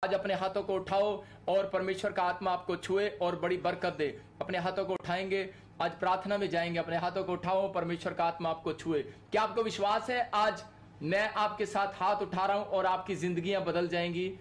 आज अपने हाथों को उठाओ और परमेश्वर का आत्मा आपको छुए और बड़ी बरकत दे। अपने हाथों को उठाएंगे, आज प्रार्थना में जाएंगे, अपने हाथों को उठाओ, परमेश्वर का आत्मा आपको छुए। क्या आपको विश्वास है आज मैं आपके साथ हाथ उठा रहा हूं और आपकी जिंदगियां बदल जाएंगी?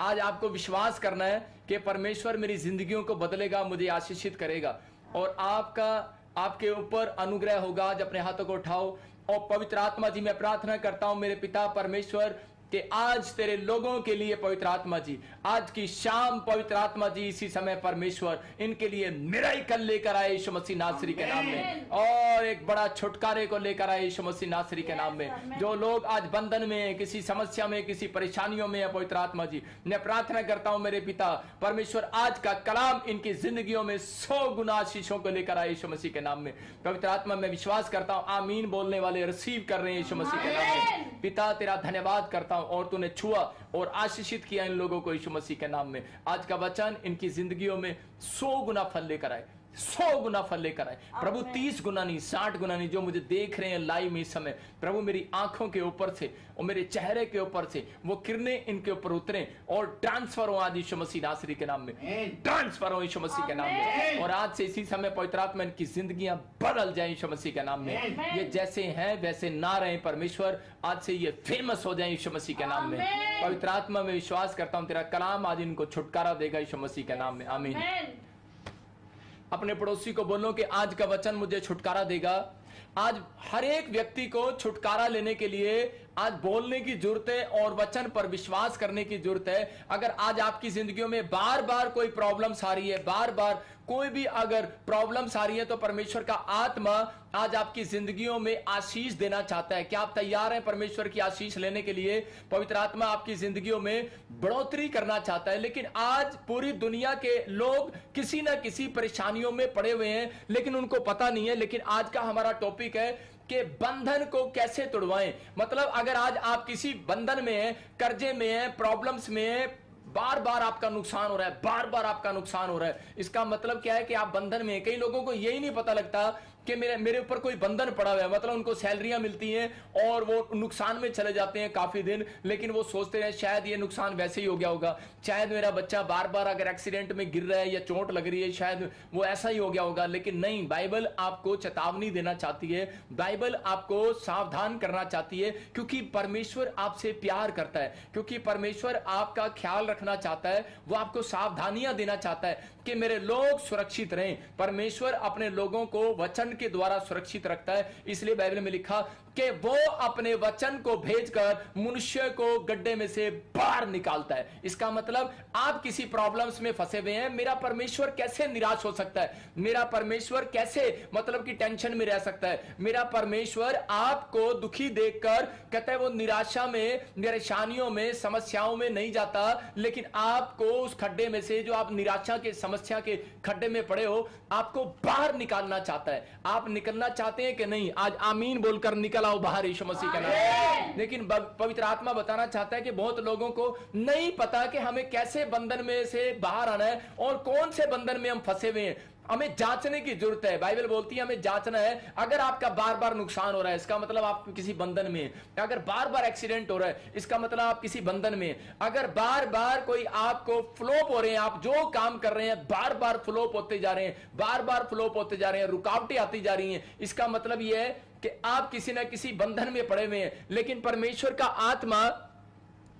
आज आपको विश्वास करना है कि परमेश्वर मेरी जिंदगियों को बदलेगा, मुझे आशीषित करेगा और आपके ऊपर अनुग्रह होगा। आज अपने हाथों को उठाओ और पवित्र आत्मा जी मैं प्रार्थना करता हूं मेरे पिता परमेश्वर कि आज तेरे लोगों के लिए पवित्र आत्मा जी, आज की शाम पवित्र आत्मा जी इसी समय परमेश्वर इनके लिए मिरेकल लेकर आए यीशु मसीह नासरी के नाम में, और एक बड़ा छुटकारे को लेकर आए यीशु मसीह नासरी के नाम में। जो लोग आज बंधन में, किसी समस्या में, किसी परेशानियों में है, पवित्र आत्मा जी मैं प्रार्थना करता हूं मेरे पिता परमेश्वर आज का कलाम इनकी जिंदगियों में 100 गुना आशीषों को लेकर आए यीशु मसीह के नाम में। पवित्र आत्मा मैं विश्वास करता हूं आमीन बोलने वाले रिसीव कर रहे हैं यीशु मसीह के नाम में। पिता तेरा धन्यवाद करता और तूने छुआ और आशीषित किया इन लोगों को यीशु मसीह के नाम में। आज का वचन इनकी जिंदगियों में 100 गुना फल लेकर आए, 100 गुना फल लेकर आए प्रभु, 30 गुना नहीं, 60 गुना नहीं। जो मुझे देख रहे हैं लाइव में इस समय प्रभु, मेरी आंखों के ऊपर से और मेरे चेहरे के ऊपर से वो किरणें इनके ऊपर उतरे और ट्रांसफर हो आज यीशु मसीह नासरी के नाम में, ट्रांसफर हो यीशु मसीह के नाम में। और आज से इसी समय पवित्र आत्मा इनकी जिंदगियां बदल जाए यीशु मसीह के नाम में। ये जैसे हैं वैसे ना रहे परमेश्वर, आज से ये फेमस हो जाए यीशु मसीह के नाम में। पवित्र आत्मा में विश्वास करता हूं तेरा कलाम आज इनको छुटकारा देगा यीशु मसीह के नाम में, आमीन। अपने पड़ोसी को बोलो कि आज का वचन मुझे छुटकारा देगा। आज हर एक व्यक्ति को छुटकारा लेने के लिए आज बोलने की जरूरत है और वचन पर विश्वास करने की जरूरत है। अगर आज आपकी जिंदगियों में बार बार कोई प्रॉब्लम्स आ रही है, बार बार कोई भी अगर प्रॉब्लम्स आ रही है, तो परमेश्वर का आत्मा आज आपकी जिंदगियों में आशीष देना चाहता है। क्या आप तैयार हैं परमेश्वर की आशीष लेने के लिए? पवित्र आत्मा आपकी जिंदगियों में बढ़ोतरी करना चाहता है। लेकिन आज पूरी दुनिया के लोग किसी ना किसी परेशानियों में पड़े हुए हैं, लेकिन उनको पता नहीं है। लेकिन आज का हमारा टॉपिक है कि बंधन को कैसे तोड़वाएं। मतलब अगर आज आप किसी बंधन में हैं, कर्जे में हैं, प्रॉब्लम्स में हैं, बार बार आपका नुकसान हो रहा है, बार बार आपका नुकसान हो रहा है, इसका मतलब क्या है कि आप बंधन में हैं। कई लोगों को यही नहीं पता लगता कि मेरे ऊपर कोई बंधन पड़ा हुआ है। मतलब उनको सैलरियां मिलती हैं और वो नुकसान में चले जाते हैं काफी दिन, लेकिन वो सोचते हैं शायद ये नुकसान वैसे ही हो गया होगा, शायद मेरा बच्चा बार बार अगर एक्सीडेंट में गिर रहा है या चोट लग रही है शायद वो ऐसा ही हो गया होगा। लेकिन नहीं, बाइबल आपको चेतावनी देना चाहती है, बाइबल आपको सावधान करना चाहती है, क्योंकि परमेश्वर आपसे प्यार करता है, क्योंकि परमेश्वर आपका ख्याल रखना चाहता है, वो आपको सावधानियां देना चाहता है कि मेरे लोग सुरक्षित रहें। परमेश्वर अपने लोगों को वचन के द्वारा सुरक्षित रखता है। इसलिए बाइबल में लिखा कि वो अपने वचन को भेजकर मनुष्य को गड्ढे में से बाहर निकालता है। इसका मतलब आप किसी प्रॉब्लम्स में फंसे हुए हैं, मेरा परमेश्वर कैसे निराश हो सकता है? मेरा परमेश्वर कैसे मतलब कि टेंशन में रह सकता है? मेरा परमेश्वर आपको दुखी देखकर कहता है वो निराशा में, परेशानियों में, समस्याओं में नहीं जाता, लेकिन आपको उस खड्डे में से, जो आप निराशा के समस्या के खड्डे में पड़े हो, आपको बाहर निकालना चाहता है। आप निकलना चाहते हैं कि नहीं? आज आमीन बोलकर निकल आओ बाहर यीशु मसीह के नाम में। लेकिन पवित्र आत्मा बताना चाहता है कि बहुत लोगों को नहीं पता कि हमें कैसे बंधन में से बाहर आना है और कौन से बंधन में हम फंसे हुए हैं। हमें जांचने की जरूरत है। बाइबल बोलती है हमें जांचना है। अगर आपका बार बार नुकसान हो रहा है, इसका मतलब आप किसी बंधन में हैं। अगर बार बार एक्सीडेंट हो रहा है, इसका मतलब आप किसी बंधन में हैं। अगर बार बार कोई आपको फ्लॉप हो रहे हैं, आप जो काम कर रहे हैं बार बार फ्लॉप होते जा रहे हैं, बार बार फ्लॉप होते जा रहे हैं, रुकावटें आती जा रही हैं, इसका मतलब यह है कि आप किसी ना किसी बंधन में पड़े हुए हैं। लेकिन परमेश्वर का आत्मा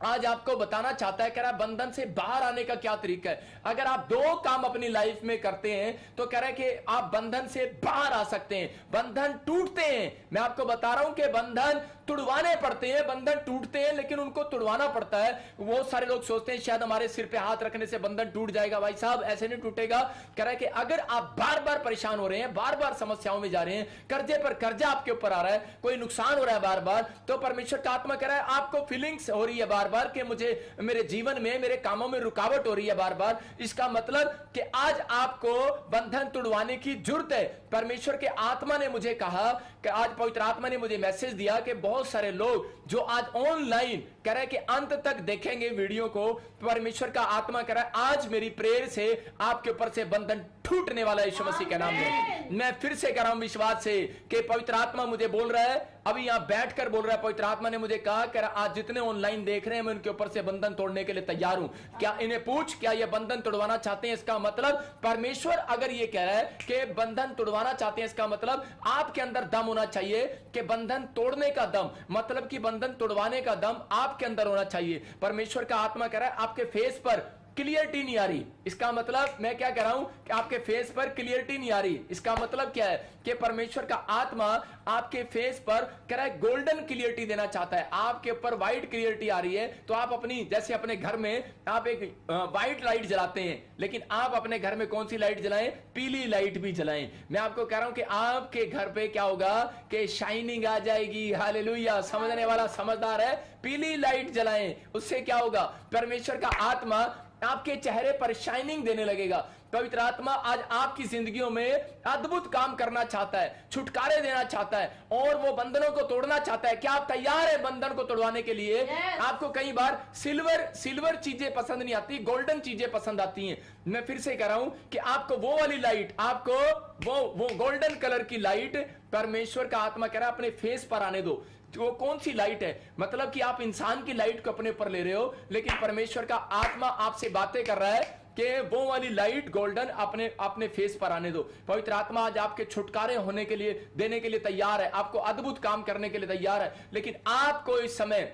आज आपको बताना चाहता है, कह रहा है बंधन से बाहर आने का क्या तरीका है। अगर आप 2 काम अपनी लाइफ में करते हैं तो कह रहा है कि आप बंधन से बाहर आ सकते हैं। बंधन टूटते हैं, मैं आपको बता रहा हूं कि बंधन तुड़वाने पड़ते हैं। बंधन टूटते हैं लेकिन उनको तुड़वाना पड़ता है। बहुत सारे लोग सोचते हैं शायद हमारे सिर पे हाथ रखने से बंधन टूट जाएगा। भाई साहब ऐसे नहीं टूटेगा। कह रहा है कि अगर आप बार बार परेशान हो रहे हैं, बार बार समस्याओं में जा रहे हैं, कर्जे पर कर्जा आपके ऊपर आ रहा है, कोई नुकसान हो रहा है बार बार, तो परमेश्वर का आत्मा कह रहा है आपको फीलिंग्स हो रही है बार बार कि मुझे मेरे जीवन में, मेरे कामों में रुकावट हो रही है बार बार। इसका मतलब कि आज आपको बंधन तुड़वाने की जरूरत है। परमेश्वर के आत्मा ने मुझे कहा कि आज पवित्र आत्मा ने मुझे मैसेज दिया कि बहुत सारे लोग जो आज ऑनलाइन कह रहे हैं कि अंत तक देखेंगे वीडियो को, परमेश्वर का आत्मा कह रहा है आज मेरी प्रेयर से आपके ऊपर से बंधन टूटने वाला है यीशु मसीह के नाम में। मैं फिर से कह रहा हूं विश्वास से कि पवित्र आत्मा मुझे बोल रहा है, अभी यहां बैठकर बोल रहा है, पवित्र आत्मा ने मुझे कहा कि आज जितने ऑनलाइन देख रहे हैं मैं उनके ऊपर से बंधन तोड़ने के लिए तैयार हूं। क्या इन्हें पूछ, क्या ये बंधन तोड़वाना चाहते हैं? इसका मतलब परमेश्वर अगर ये कह रहा है कि बंधन तोड़वाना चाहते हैं, इसका मतलब आपके अंदर दम होना चाहिए कि बंधन तोड़ने का दम, मतलब कि बंधन तोड़वाने का दम आपके अंदर होना चाहिए। परमेश्वर का आत्मा कह रहा है आपके फेस पर क्लियरिटी नहीं आ रही। इसका मतलब मैं क्या कह रहा हूं कि आपके फेस पर क्लियरिटी नहीं आ रही। इसका मतलब क्या है कि परमेश्वर का आत्मा आपके फेस पर कह रहा है गोल्डन क्लियरिटी देना चाहता है। आपके ऊपर व्हाइट क्लियरिटी आ रही है तो आप अपनी, जैसे अपने घर में आप एक व्हाइट लाइट जलाते हैं, लेकिन आप अपने घर में कौन सी लाइट जलाएं? पीली लाइट भी जलाएं। मैं आपको कह रहा हूं कि आपके घर पे क्या होगा कि शाइनिंग आ जाएगी। हालेलुया। समझने वाला समझदार है। पीली लाइट जलाएं, उससे क्या होगा? परमेश्वर का आत्मा आपके चेहरे पर शाइनिंग देने लगेगा। पवित्र आत्मा आज आपकी जिंदगियों में अद्भुत काम करना चाहता है, छुटकारे देना चाहता है और वो बंधनों को तोड़ना चाहता है। क्या आप तैयार हैं बंधन को तोड़वाने के लिए? आपको कई बार सिल्वर चीजें पसंद नहीं आती, गोल्डन चीजें पसंद आती हैं। मैं फिर से कह रहा हूं कि आपको वो वाली लाइट, आपको वो गोल्डन कलर की लाइट परमेश्वर का आत्मा कह रहा है अपने फेस पर आने दो। वो कौन सी लाइट है? मतलब कि आप इंसान की लाइट को अपने ऊपर ले रहे हो, लेकिन परमेश्वर का आत्मा आपसे बातें कर रहा है कि वो वाली लाइट गोल्डन अपने फेस पर आने दो। पवित्र आत्मा आज आपके छुटकारे होने के लिए, देने के लिए तैयार है, आपको अद्भुत काम करने के लिए तैयार है। लेकिन आपको इस समय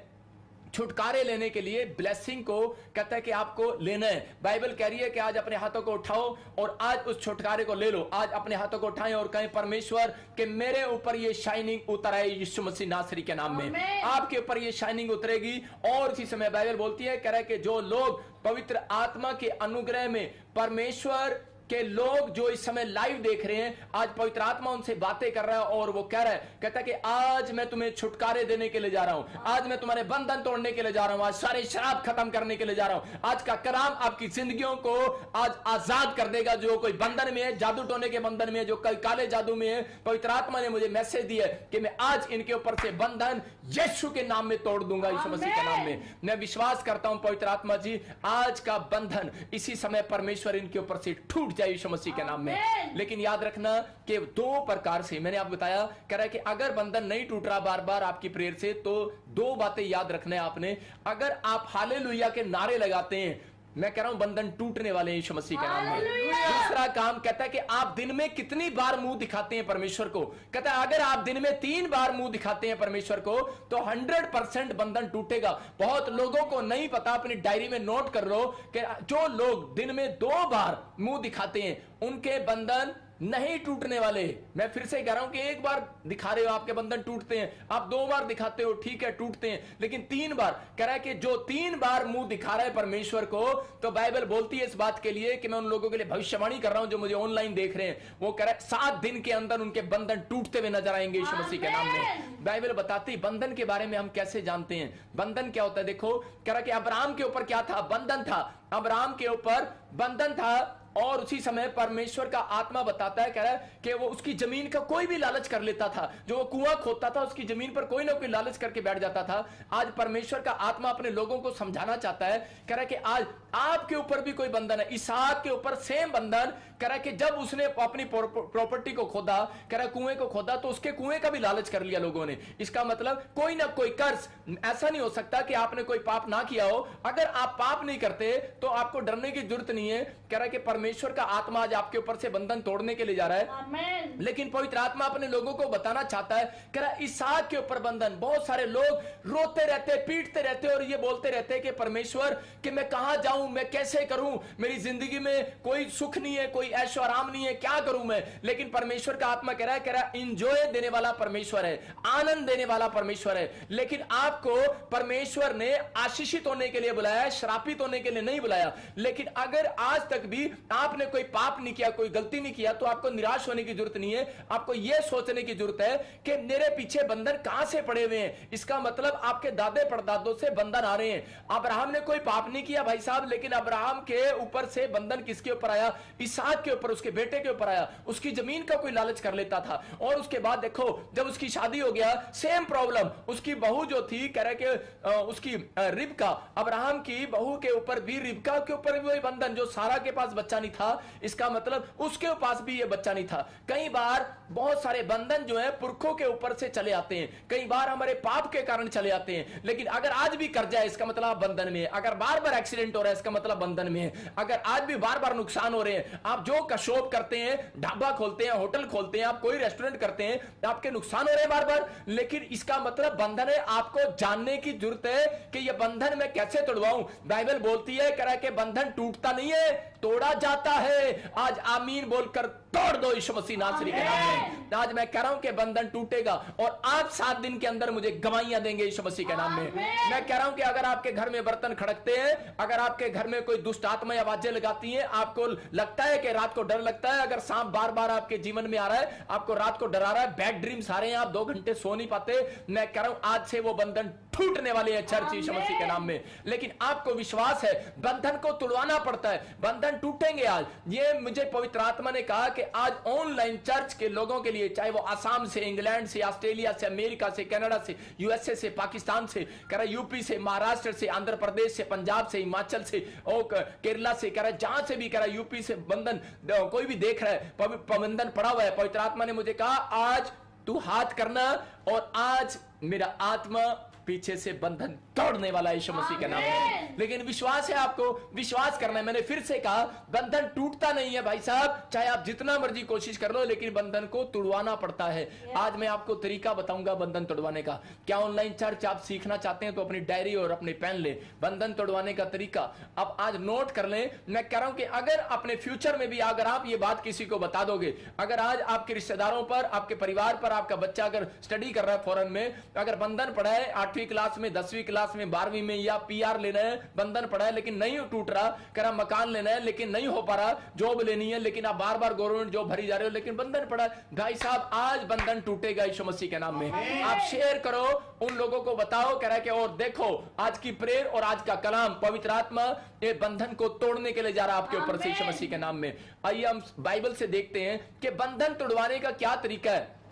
छुटकारे लेने के लिए ब्लेसिंग को कहता है कि आपको लेना है। बाइबल कह रही है कि आज अपने हाथों को उठाओ और आज उस छुटकारे को ले लो। आज अपने हाथों को उठाएं और कहें परमेश्वर कि मेरे ऊपर ये शाइनिंग उतर आए यीशु मसीह नासरी के नाम में। आपके ऊपर ये शाइनिंग उतरेगी। और इसी समय बाइबल बोलती है, कह रहा है कि जो लोग पवित्र आत्मा के अनुग्रह में परमेश्वर के लोग जो इस समय लाइव देख रहे हैं, आज पवित्र आत्मा उनसे बातें कर रहा है और वो कह रहा है, कहता है कि आज मैं तुम्हें छुटकारे देने के लिए जा रहा हूं, आज मैं तुम्हारे बंधन तोड़ने के लिए जा रहा हूं, आज सारे शराब खत्म करने के लिए जा रहा हूं। आज का कलाम आपकी जिंदगियों को आज आजाद कर देगा। जो कोई बंधन में है, जादू टोने के बंधन में है, जो कल काले जादू में है, पवित्र आत्मा ने मुझे मैसेज दिया है कि मैं आज इनके ऊपर से बंधन यीशु के नाम में तोड़ दूंगा, यीशु मसीह के नाम में। मैं विश्वास करता हूं पवित्र आत्मा जी आज का बंधन इसी समय परमेश्वर इनके ऊपर से टूट जाए यीशु मसीह के नाम में। लेकिन याद रखना कि दो प्रकार से मैंने आपको बताया, कह रहा है कि अगर बंधन नहीं टूट रहा बार बार आपकी प्रेयर से, तो दो बातें याद रखना है आपने। अगर आप हालेलुया के नारे लगाते हैं, मैं कह रहा हूं बंधन टूटने वाले हैं यीशु मसीह के नाम में। दूसरा काम कहता है कि आप दिन में कितनी बार मुंह दिखाते हैं परमेश्वर को। कहता है अगर आप दिन में 3 बार मुंह दिखाते हैं परमेश्वर को तो 100% बंधन टूटेगा। बहुत लोगों को नहीं पता, अपनी डायरी में नोट कर लो कि जो लोग दिन में 2 बार मुंह दिखाते हैं उनके बंधन नहीं टूटने वाले। मैं फिर से कह रहा हूं कि 1 बार दिखा रहे हो आपके बंधन टूटते हैं, आप 2 बार दिखाते हो ठीक है टूटते हैं, लेकिन 3 बार कह रहा है कि जो 3 बार मुंह दिखा रहा है परमेश्वर को, तो बाइबल बोलती है इस बात के लिए कि मैं उन लोगों के लिए भविष्यवाणी कर रहा हूं जो मुझे ऑनलाइन देख रहे हैं। वो कह रहा है 7 दिन के अंदर उनके बंधन टूटते हुए नजर आएंगे यीशु मसीह के नाम में। बाइबल बताती बंधन के बारे में हम कैसे जानते हैं बंधन क्या होता है। देखो कह रहा है कि अब्राहम के ऊपर क्या था? बंधन था। अब्राहम के ऊपर बंधन था और उसी समय परमेश्वर का आत्मा बताता है, कह रहा है कि वो उसकी जमीन का कोई भी लालच कर लेता था। जो वो कुआं खोदता था उसकी जमीन पर कोई ना कोई लालच करके बैठ जाता था। आज परमेश्वर का आत्मा अपने लोगों को समझाना चाहता है, कह रहा है कि आज आपके ऊपर भी कोई बंधन है। इसहाक के ऊपर सेम बंधन, कह रहा है कि जब उसने अपनी प्रॉपर्टी को खोदा, कह रहा है कुएं को खोदा, तो उसके कुएं का भी लालच कर लिया लोगों ने। इसका मतलब कोई ना कोई कर्ज, ऐसा नहीं हो सकता कि आपने कोई पाप ना किया हो। अगर आप पाप नहीं करते तो आपको डरने की जरूरत नहीं है। कह रहा है कि परमेश्वर का आत्मा आज आपके ऊपर से बंधन तोड़ने के लिए जा रहा है। आमीन। लेकिन पवित्र आत्मा अपने लोगों को बताना चाहता है, कह रहा है इसहाक के ऊपर बंधन। बहुत सारे लोग रोते रहते, पीटते रहते और ये बोलते रहते कि परमेश्वर कि मैं कहां जाऊं, मैं कैसे करूं, मेरी जिंदगी में कोई सुख नहीं है, कोई ऐशो आराम नहीं है, क्या करूं मैं। लेकिन परमेश्वर का आत्मा कह रहा है इंजॉय देने वाला परमेश्वर है, आनंद देने वाला परमेश्वर है। लेकिन आपको परमेश्वर ने आशीषित होने के लिए बुलाया है, श्रापित होने के लिए नहीं बुलाया। लेकिन अगर आज तक भी आपने कोई पाप नहीं किया, कोई गलती नहीं किया, तो आपको निराश होने की जरूरत नहीं है। आपको यह सोचने की जरूरत है कि मेरे पीछे बंधन कहां से पड़े हुए हैं। इसका मतलब आपके दादे परदादों से बंधन आ रहे हैं। अब्राहम ने कोई पाप नहीं किया भाई साहब, लेकिन अब्राहम के ऊपर से बंधन किसके ऊपर आया? इसहाक के ऊपर, उसके बेटे के ऊपर आया। उसकी जमीन का कोई लालच कर लेता था। और उसके बाद देखो जब उसकी शादी हो गया, सेम प्रॉब्लम। उसकी बहू जो थी, कह रहे कि उसकी रिबका, अब्राहम की बहू के ऊपर भी, रिबका के ऊपर भी वही बंधन। जो सारा के पास बच्चा नहीं था, इसका मतलब उसके पास भी ये बच्चा नहीं था। कई बार बहुत सारे बंधन जो है पुरखों के ऊपर से चले आते हैं, कई बार हमारे पाप के कारण चले आते हैं। लेकिन अगर आज भी कर्जा है, इसका मतलब आप बंधन में है। अगर बार बार एक्सीडेंट हो रहा है, इसका मतलब बंधन में है। अगर आज भी बार बार नुकसान हो रहे हैं, आप जो कशोप करते हैं, ढाबा खोलते हैं, होटल खोलते हैं, आप कोई रेस्टोरेंट करते हैं, आपके नुकसान हो रहे हैं बार बार, लेकिन इसका मतलब बंधन है। आपको जानने की जरूरत है कि यह बंधन मैं कैसे तोड़वाऊं। बाइबल बोलती है करा के बंधन टूटता नहीं है, तोड़ा जाता है। आज आमीन बोलकर तोड़ दो यीशु मसीह नासरी के नाम में। आज मैं कह रहा हूं कि बंधन टूटेगा और आप 7 दिन के अंदर मुझे गवाहियां देंगे यीशु मसीह के नाम में। मैं कह रहा हूं कि अगर आपके घर में बर्तन खड़कते हैं, अगर आपके घर में कोई दुष्ट आत्माएं आवाजें लगाती हैं, आपको लगता है कि रात को डर लगता है, अगर सांप बार बार आपके जीवन में आ रहा है, आपको रात को डरा रहा है, बैड ड्रीम्स आ रहे हैं, आप 2 घंटे सो नहीं पाते, मैं कह रहा हूं आज से वो बंधन टूटने वाले हैं चर्च यीशु मसीह के नाम में। लेकिन आपको विश्वास है, बंधन को तोड़वाना पड़ता है, बंधन टूटेंगे आज। ये मुझे पवित्र आत्मा ने कहा कि आज ऑनलाइन चर्च के लोगों के लिए, चाहे वो आसाम से, इंग्लैंड से, ऑस्ट्रेलिया से, अमेरिका से, कनाडा से, यूएसए से, पाकिस्तान से, कह रहा यूपी से, महाराष्ट्र से, आंध्र प्रदेश से, पंजाब से, हिमाचल से और केरला से, कह रहा जहां से भी, कह रहा यूपी से बंधन कोई भी देख रहा है, बंधन पड़ा हुआ है, पवित्र आत्मा ने मुझे कहा आज तू हाथ करना और आज मेरा आत्मा पीछे से बंधन तोड़ने वाला यीशु मसीह के नाम में। लेकिन विश्वास है, आपको विश्वास करना है। मैंने फिर से कहा बंधन टूटता नहीं है भाई साहब, चाहे आप जितना मर्जी कोशिश कर लो, लेकिन बंधन को तोड़वाना पड़ता है। आज मैं आपको तरीका बताऊंगा बंधन तोड़वाने का। क्या ऑनलाइन चर्च आप सीखना चाहते हैं तो अपनी डायरी और अपनी पेन ले, बंधन तोड़वाने का तरीका अब आज नोट कर लें। मैं कह रहा हूं कि अगर अपने फ्यूचर में भी अगर आप ये बात किसी को बता दोगे, अगर आज आपके रिश्तेदारों पर, आपके परिवार पर, आपका बच्चा अगर स्टडी कर रहा है फॉरेन में, अगर बंधन पड़ा है 8वीं क्लास में, 10वीं क्लास में, 12वीं में, या पीआर लेना है, बंधन पड़ा है लेकिन नहीं टूट रहा, कह रहा मकान लेना है लेकिन नहीं हो पा रहा, जॉब लेनी है लेकिन आप बार बार गवर्नमेंट जॉब भरी जा रहे हो लेकिन बंधन पड़ा है, भाई साहब आज बंधन टूटेगा यीशु मसीह के नाम में। आप शेयर करो, उन लोगों को बताओ, कह रहा है कि और देखो आज की प्रेयर और आज का कलाम, पवित्र आत्मा ये बंधन को तोड़ने के लिए जा रहा है आपके ऊपर से यीशु मसीह के नाम में। आइए हम बाइबल से देखते हैं कि बंधन तोड़वाने का क्या तरीका है।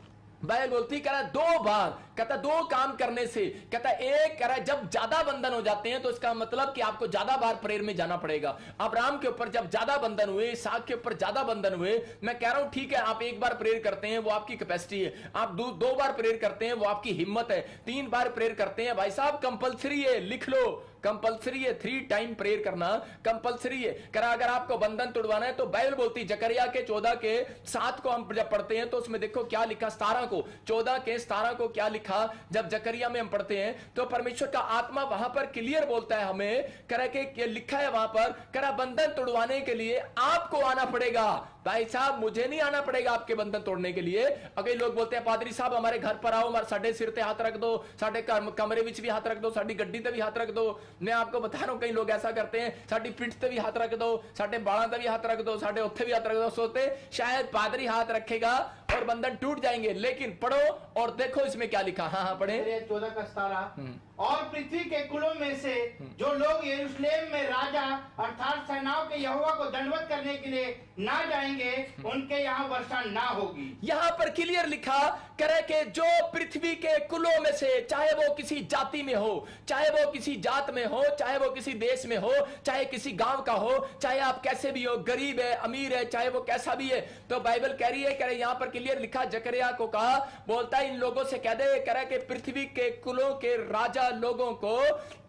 बाइबल बोलती कह रहा 2 बार, कहता 2 काम करने से, कहता एक कह रहा जब ज्यादा बंधन हो जाते हैं तो इसका मतलब कि आपको ज्यादा बार प्रेयर में जाना पड़ेगा। अब्राहम के ऊपर जब ज्यादा बंधन हुए, इसहाक के ऊपर ज्यादा बंधन हुए, मैं कह रहा हूं ठीक है आप 1 बार प्रेयर करते हैं वो आपकी कैपेसिटी है, आप 2 बार प्रेयर करते हैं वो आपकी हिम्मत है, 3 बार प्रेयर करते हैं भाई साहब कंपलसरी है, लिख लो कंपलसरी है, 3 टाइम प्रेयर करना कंपलसरी है। करा अगर आपको बंधन तोड़वाना है तो बाइबल बोलती जकरिया के 14 के 7 को हम जब पढ़ते हैं तो उसमें देखो क्या लिखा, 17 को 14 के 17 को क्या लिखा, जब जकरिया में हम पढ़ते हैं तो परमेश्वर का आत्मा वहां पर क्लियर बोलता है हमें, करा के लिखा है वहां पर, करा बंधन तोड़वाने के लिए आपको आना पड़ेगा। भाई साहब मुझे नहीं आना पड़ेगा आपके बंधन तोड़ने के लिए। अगर लोग बोलते हैं पादरी साहब हमारे घर पर आओ, हमारे साडे सिर पे हाथ रख दो, साडे कमरे विच भी हाथ रख दो, साडी गड्डी ते भी हाथ रख दो। मैं आपको बता रहा हूं कई लोग ऐसा करते हैं, साडी पिठ ते भी हाथ रख दो, साडे बालों ते भी हाथ रख दो, साडे उत्थे भी हाथ रख दो, सोते शायद पादरी हाथ रखेगा और बंधन टूट जाएंगे। लेकिन पढ़ो और देखो इसमें क्या लिखा। हाँ पढ़े 14 का 17। और पृथ्वी के कुलों में से जो लोग यरूशलेम में राजा अर्थात सेनाओं के यहोवा को दंडवत करने के लिए ना जाएंगे, उनके यहाँ वर्षा ना होगी। यहाँ पर क्लियर लिखा करे कि जो पृथ्वी के कुलों में से, चाहे वो किसी जाति में हो, चाहे वो किसी जात में हो, चाहे वो किसी देश में हो, चाहे किसी गांव का हो, चाहे आप कैसे भी हो, गरीब है अमीर है, चाहे वो कैसा भी है, तो बाइबल कह रही है, कह रहे यहाँ पर क्लियर लिखा, जकरिया को कहा, बोलता है इन लोगों से कह दे, कह रहा कि पृथ्वी के कुलों के राजा लोगों को,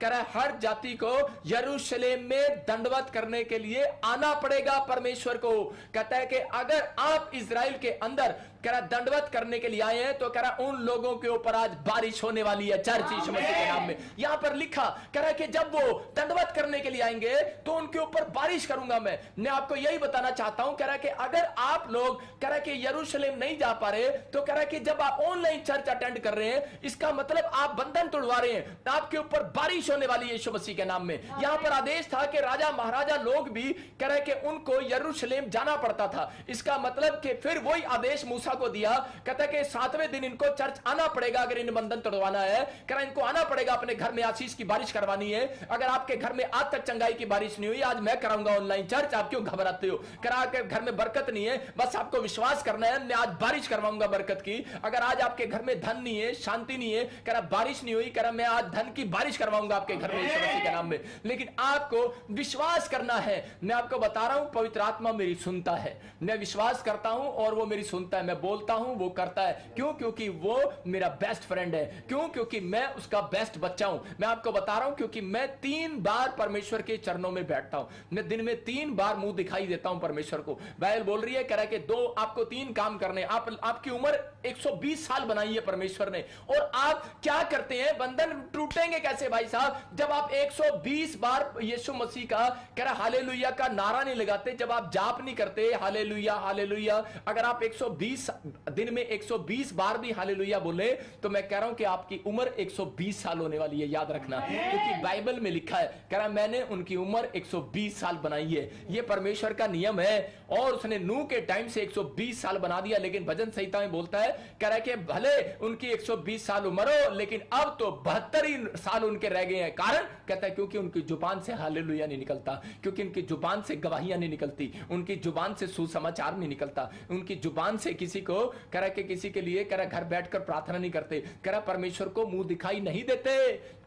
कह रहा हर जाति को यरूशलेम में दंडवत करने के लिए आना पड़ेगा परमेश्वर को। कहता है कि अगर आप इजराइल के अंदर कह रहा दंडवत करने के लिए आए हैं तो कह रहा उन लोगों के ऊपर आज बारिश होने वाली है चर्च यीशु मसीह के नाम में। यहां पर लिखा कह रहा कि जब वो दंडवत करने के लिए आएंगे तो उनके ऊपर बारिश करूंगा मैं आपको यही बताना चाहता हूं। कह रहा कि अगर आप लोग कह रहा कि यरूशलेम नहीं जा पा रहे तो कह रहा कि जब आप ऑनलाइन चर्च अटेंड कर रहे हैं इसका मतलब आप बंधन तोड़वा रहे हैं, आपके ऊपर बारिश होने वाली है यीशु मसीह के नाम में। यहां पर आदेश था कि राजा महाराजा लोग भी कह रहे कि उनको यरूशलेम जाना पड़ता था। इसका मतलब कि फिर वही आदेश मूसा मूसा को दिया, कहता है कि 7वें दिन इनको चर्च आना पड़ेगा अगर इन बंधन तोड़वाना है। कह रहा इनको आना पड़ेगा, अपने घर में आशीष की बारिश करवानी है। अगर आपके घर में आज तक चंगाई की बारिश नहीं हुई, आज मैं कराऊंगा ऑनलाइन चर्च, आप क्यों घबराते हो? कह रहा कि घर में बरकत नहीं है, बस आपको विश्वास करना है, मैं आज बारिश करवाऊंगा बरकत की। अगर आज आपके घर में धन नहीं है, शांति नहीं है, कह रहा बारिश नहीं हुई, कह रहा मैं आज धन की बारिश करवाऊंगा आपके घर में यीशु मसीह के नाम में। लेकिन आपको विश्वास करना है। मैं आपको बता रहा हूं, पवित्र आत्मा मेरी सुनता है, मैं विश्वास करता हूं और वो मेरी सुनता है। मैं बोलता हूं, वो करता है। क्यों? क्योंकि वो मेरा बेस्ट फ्रेंड है। क्यों? क्योंकि मैं उसका बेस्ट बच्चा हूं। मैं आपको बता रहा हूं, क्योंकि मैं 3 बार परमेश्वर के चरणों में बैठता हूं। मैं दिन में 3 बार मुंह दिखाई देता हूं परमेश्वर को। बाइबल बोल रही है, कह रहा है कि आपको 3 काम करने। आपकी उम्र 120 साल बनाई है परमेश्वर ने, और आप क्या करते हैं? बंधन टूटेंगे कैसे भाई साहब? जब आप 120 बार यीशु मसीह का, कह रहा हालेलुया का नारा नहीं लगाते, जब आप जाप नहीं करते हालेलुया हालेलुया। अगर आप 120 दिन में 120 बार भी हालेलुया बोले, तो मैं कह रहा हूं कि आपकी उम्र 120 साल होने वाली है। याद रखना, क्योंकि बाइबल में लिखा है, कह रहा मैंने उनकी उम्र 120 साल बनाई है। यह परमेश्वर का नियम है, और उसने नूह के टाइम से 120 साल बना दिया। लेकिन भजन संहिता में बोलता है, कह रहा है कि भले उनकी 120 साल उम्र हो, लेकिन अब तो 72 ही साल उनके रह गए हैं। कारण कहता है क्योंकि उनकी जुबान से हालेलुया नहीं निकलता, क्योंकि उनकी जुबान से गवाहियां नहीं निकलती, उनकी जुबान से सुसमाचार नहीं निकलता, उनकी जुबान से किसी को, कह रहा कि किसी के लिए, कह रहा घर बैठकर प्रार्थना नहीं करते, कह रहा परमेश्वर को मुंह दिखाई नहीं देते,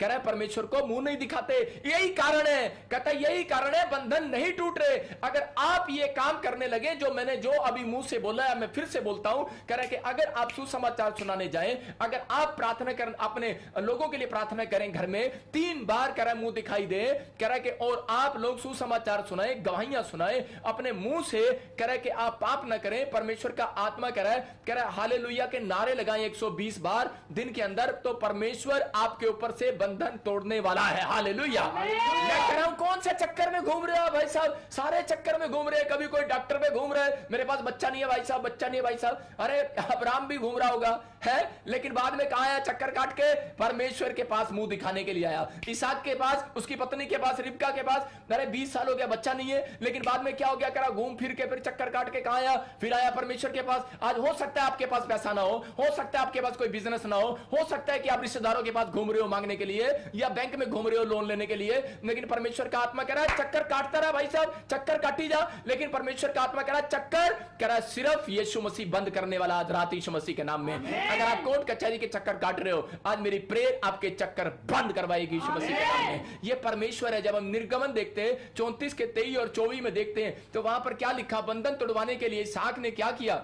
कह रहा परमेश्वर को मुंह नहीं दिखाते। यही कारण है, कहता यही कारण है बंधन नहीं टूट रहे। अगर आप ये काम करने लगे जो मैंने जो अभी मुंह से बोला है, मैं फिर से बोलता हूं, कह रहा कि अगर आप सुसमाचार सुनाने जाएं, अगर आप प्रार्थना करें, अपने लोगों के लिए प्रार्थना करें घर में 3 बार, कह रहा मुंह दिखाई दे, कह रहा कि और आप लोग सुसमाचार सुनाए, गवाहियां सुनाए अपने मुंह से, कह रहा कि आप पाप ना करें, परमेश्वर का आत्मा कह रहा है हालेलुया के नारे लगाएं 120 बार दिन के अंदर, तो परमेश्वर आपके ऊपर से बंधन तोड़ने वाला है। हालेलुया। मैं कह रहा हूं, कौन से चक्कर में घूम रहे हो भाई साहब? सारे चक्कर में घूम रहे हैं। कभी कोई डॉक्टर में घूम रहा है, मेरे पास बच्चा नहीं है भाई साहब, बच्चा नहीं है भाई साहब। अरे अब्राहम भी घूम रहा होगा, है, लेकिन बाद में कहा आया? चक्कर काट के परमेश्वर के पास मुंह दिखाने के लिए आया। इसहाक के पास, उसकी पत्नी के पास, रिबका के पास, अरे 20 साल हो गया, बच्चा नहीं है, लेकिन बाद में क्या हो गया? करा घूम फिर के, फिर चक्कर काट के कहा आया? फिर आया परमेश्वर के पास। आज हो सकता है आपके पास पैसा ना हो सकता है आपके पास कोई बिजनेस ना हो सकता है कि आप रिश्तेदारों के पास घूम रहे हो मांगने के लिए, या बैंक में घूम रहे हो लोन लेने के लिए, लेकिन परमेश्वर का आत्मा कह रहा है चक्कर काटता रहा भाई साहब, चक्कर काटी जा। लेकिन परमेश्वर का आत्मा कह रहा है चक्कर, कह रहा है सिर्फ यीशु मसीह बंद करने वाला आज रात यीशु मसीह के नाम में। अगर आप कोर्ट कचहरी के चक्कर काट रहे हो, आज मेरी प्रेयर आपके चक्कर बंद करवाएगी यीशु मसीह के नाम में। यह परमेश्वर है। जब हम निर्गमन देखते हैं 34 के 23 और 24 में देखते हैं, तो वहां पर क्या लिखा? बंधन तोड़वाने के लिए इसहाक ने क्या किया?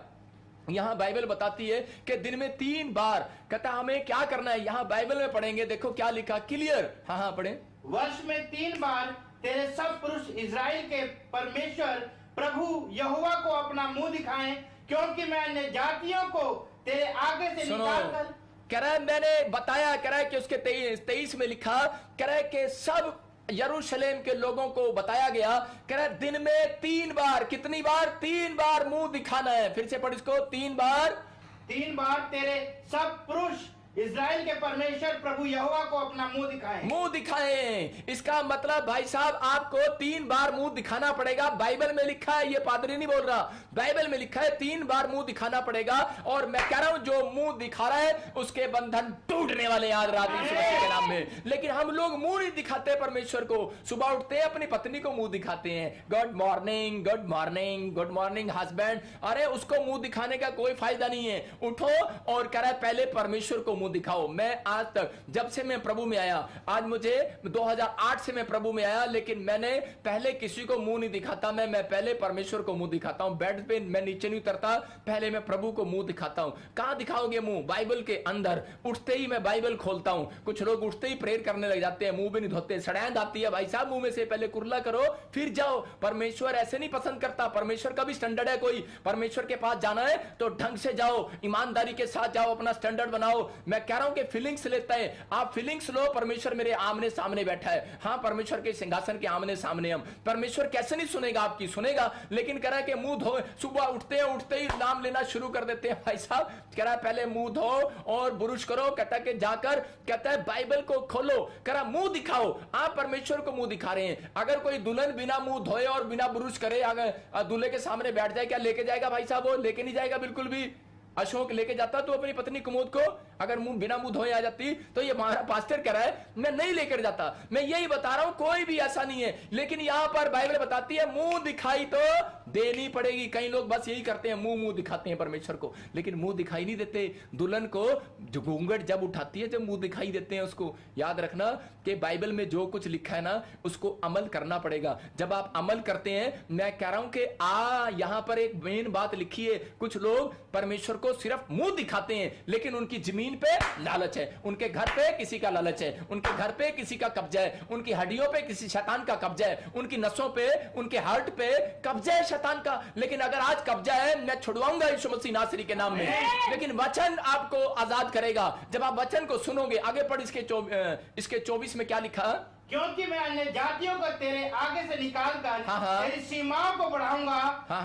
यहां बाइबल बताती है कि दिन में 3 बार, कहता हमें क्या करना है? यहां बाइबल में पढ़ेंगे, देखो क्या लिखा, क्लियर। हाँ पढ़े। वर्ष में 3 बार तेरे सब पुरुष इजराइल के परमेश्वर प्रभु यहोवा को अपना मुंह दिखाएं, क्योंकि मैं अन्य जातियों को तेरे आगे से निकालकर, कह रहा है मैंने बताया, कह रहा है कि उसके 23 में लिखा, कह रहा है कि सब यरूशलेम के लोगों को बताया गया, कह रहा है दिन में 3 बार, कितनी बार? 3 बार मुंह दिखाना है। फिर से पढ़ इसको, 3 बार तेरे सब पुरुष इजराइल के परमेश्वर प्रभु यहोवा को अपना मुंह दिखाएं। इसका मतलब भाई साहब आपको 3 बार मुंह दिखाना पड़ेगा। बाइबल में लिखा है, ये पादरी नहीं बोल रहा, बाइबल में लिखा है 3 बार मुंह दिखाना पड़ेगा। और मैं कह रहा हूं जो मुंह दिखा रहा है उसके बंधन टूटने वाले आज रात यीशु मसीह के नाम में। लेकिन हम लोग मुंह नहीं दिखाते परमेश्वर को। सुबह उठते हैं अपनी पत्नी को मुंह दिखाते हैं, good morning good morning good morning husband. अरे उसको मुंह दिखाने का कोई फायदा नहीं है। उठो और कह रहा है पहले परमेश्वर को मुंह दिखाओ। मैं आज तक, जब से मैं प्रभु में आया, आज मुझे 2008 से मैं प्रभु में आया, लेकिन मैंने पहले किसी को मुंह नहीं दिखाता। मैं पहले परमेश्वर को मुंह दिखाता हूं। बेड पे मैं नीचे नहीं उतरता, पहले मैं प्रभु को मुंह दिखाता हूं। कहां दिखाओगे मुंह? बाइबल के अंदर। उठते ही मैं बाइबल खोलता हूं। कुछ लोग उठते ही प्रेयर करने लग जाते हैं, मुंह भी नहीं धोते, सड़ैंद आती है भाई साहब मुंह में से। पहले कुर्ला करो फिर जाओ। परमेश्वर ऐसे नहीं पसंद करता। परमेश्वर का भी स्टैंडर्ड है। कोई परमेश्वर के पास जाना है तो ढंग से जाओ, ईमानदारी के साथ जाओ, अपना स्टैंडर्ड बनाओ। मैं कह रहा हूं कि फीलिंग्स लेता है, आप फीलिंग्स लो। परमेश्वर मेरे आमने सामने बैठा है। हाँ, परमेश्वर के सिंहासन के आमने सामने हम। परमेश्वर कैसे नहीं सुनेगा आपकी? सुनेगा। लेकिन कह रहा है कि मुंह धो। सुबह उठते ही नाम लेना शुरू कर देते हैं भाई साहब। कह रहा है पहले मुंह धो और बुरुश करो। कहता है कि जाकर, कहता है बाइबल को खोलो। कह रहा मुंह दिखाओ। आप परमेश्वर को मुंह दिखा रहे हैं। अगर कोई दुल्हन बिना मुंह धोए और बिना बुरुश करे अगर दूल्हे के सामने बैठ जाए, क्या लेके जाएगा भाई साहब? वो लेके नहीं जाएगा बिल्कुल भी। अशोक लेके जाता तो अपनी पत्नी कुमुद को, अगर मुंह बिना मुंह धोए आ जाती तो ये हमारा पास्टर कह रहा है मैं नहीं लेकर जाता। मैं यही बता रहा हूं कोई भी ऐसा नहीं है, लेकिन यहां पर बाइबल बताती है मुंह दिखाई तो देनी पड़ेगी। कई लोग बस यही करते हैं, मुंह दिखाते हैं परमेश्वर को, लेकिन मुंह दिखाई नहीं देते। दुल्हन को जो घूंघट जब उठाती है, जब मुंह दिखाई देते हैं उसको। याद रखना कि बाइबल में जो कुछ लिखा है ना उसको अमल करना पड़ेगा। जब आप अमल करते हैं, मैं कह रहा हूं कि यहां पर एक मेन बात लिखी है, कुछ लोग परमेश्वर को सिर्फ मुंह दिखाते हैं, लेकिन उनकी जमीन पे लालच है, उनके घर पे किसी का लालच है, उनके घर पे किसी का कब्जा है, उनकी हड्डियों पे किसी शैतान का कब्जा है, उनकी नसों पे, उनके हार्ट पे कब्जा है शैतान का। लेकिन अगर आज कब्जा है, मैं छुड़वाऊंगा यीशु मसीह नासरी के नाम में। लेकिन वचन आपको आजाद करेगा जब आप वचन को सुनोगे। आगे पढ़ इसके 24 में क्या लिखा? क्योंकि मैं अन्य जातियों को तेरे आगे से निकाल कर तेरी सीमाओं को बढ़ाऊंगा,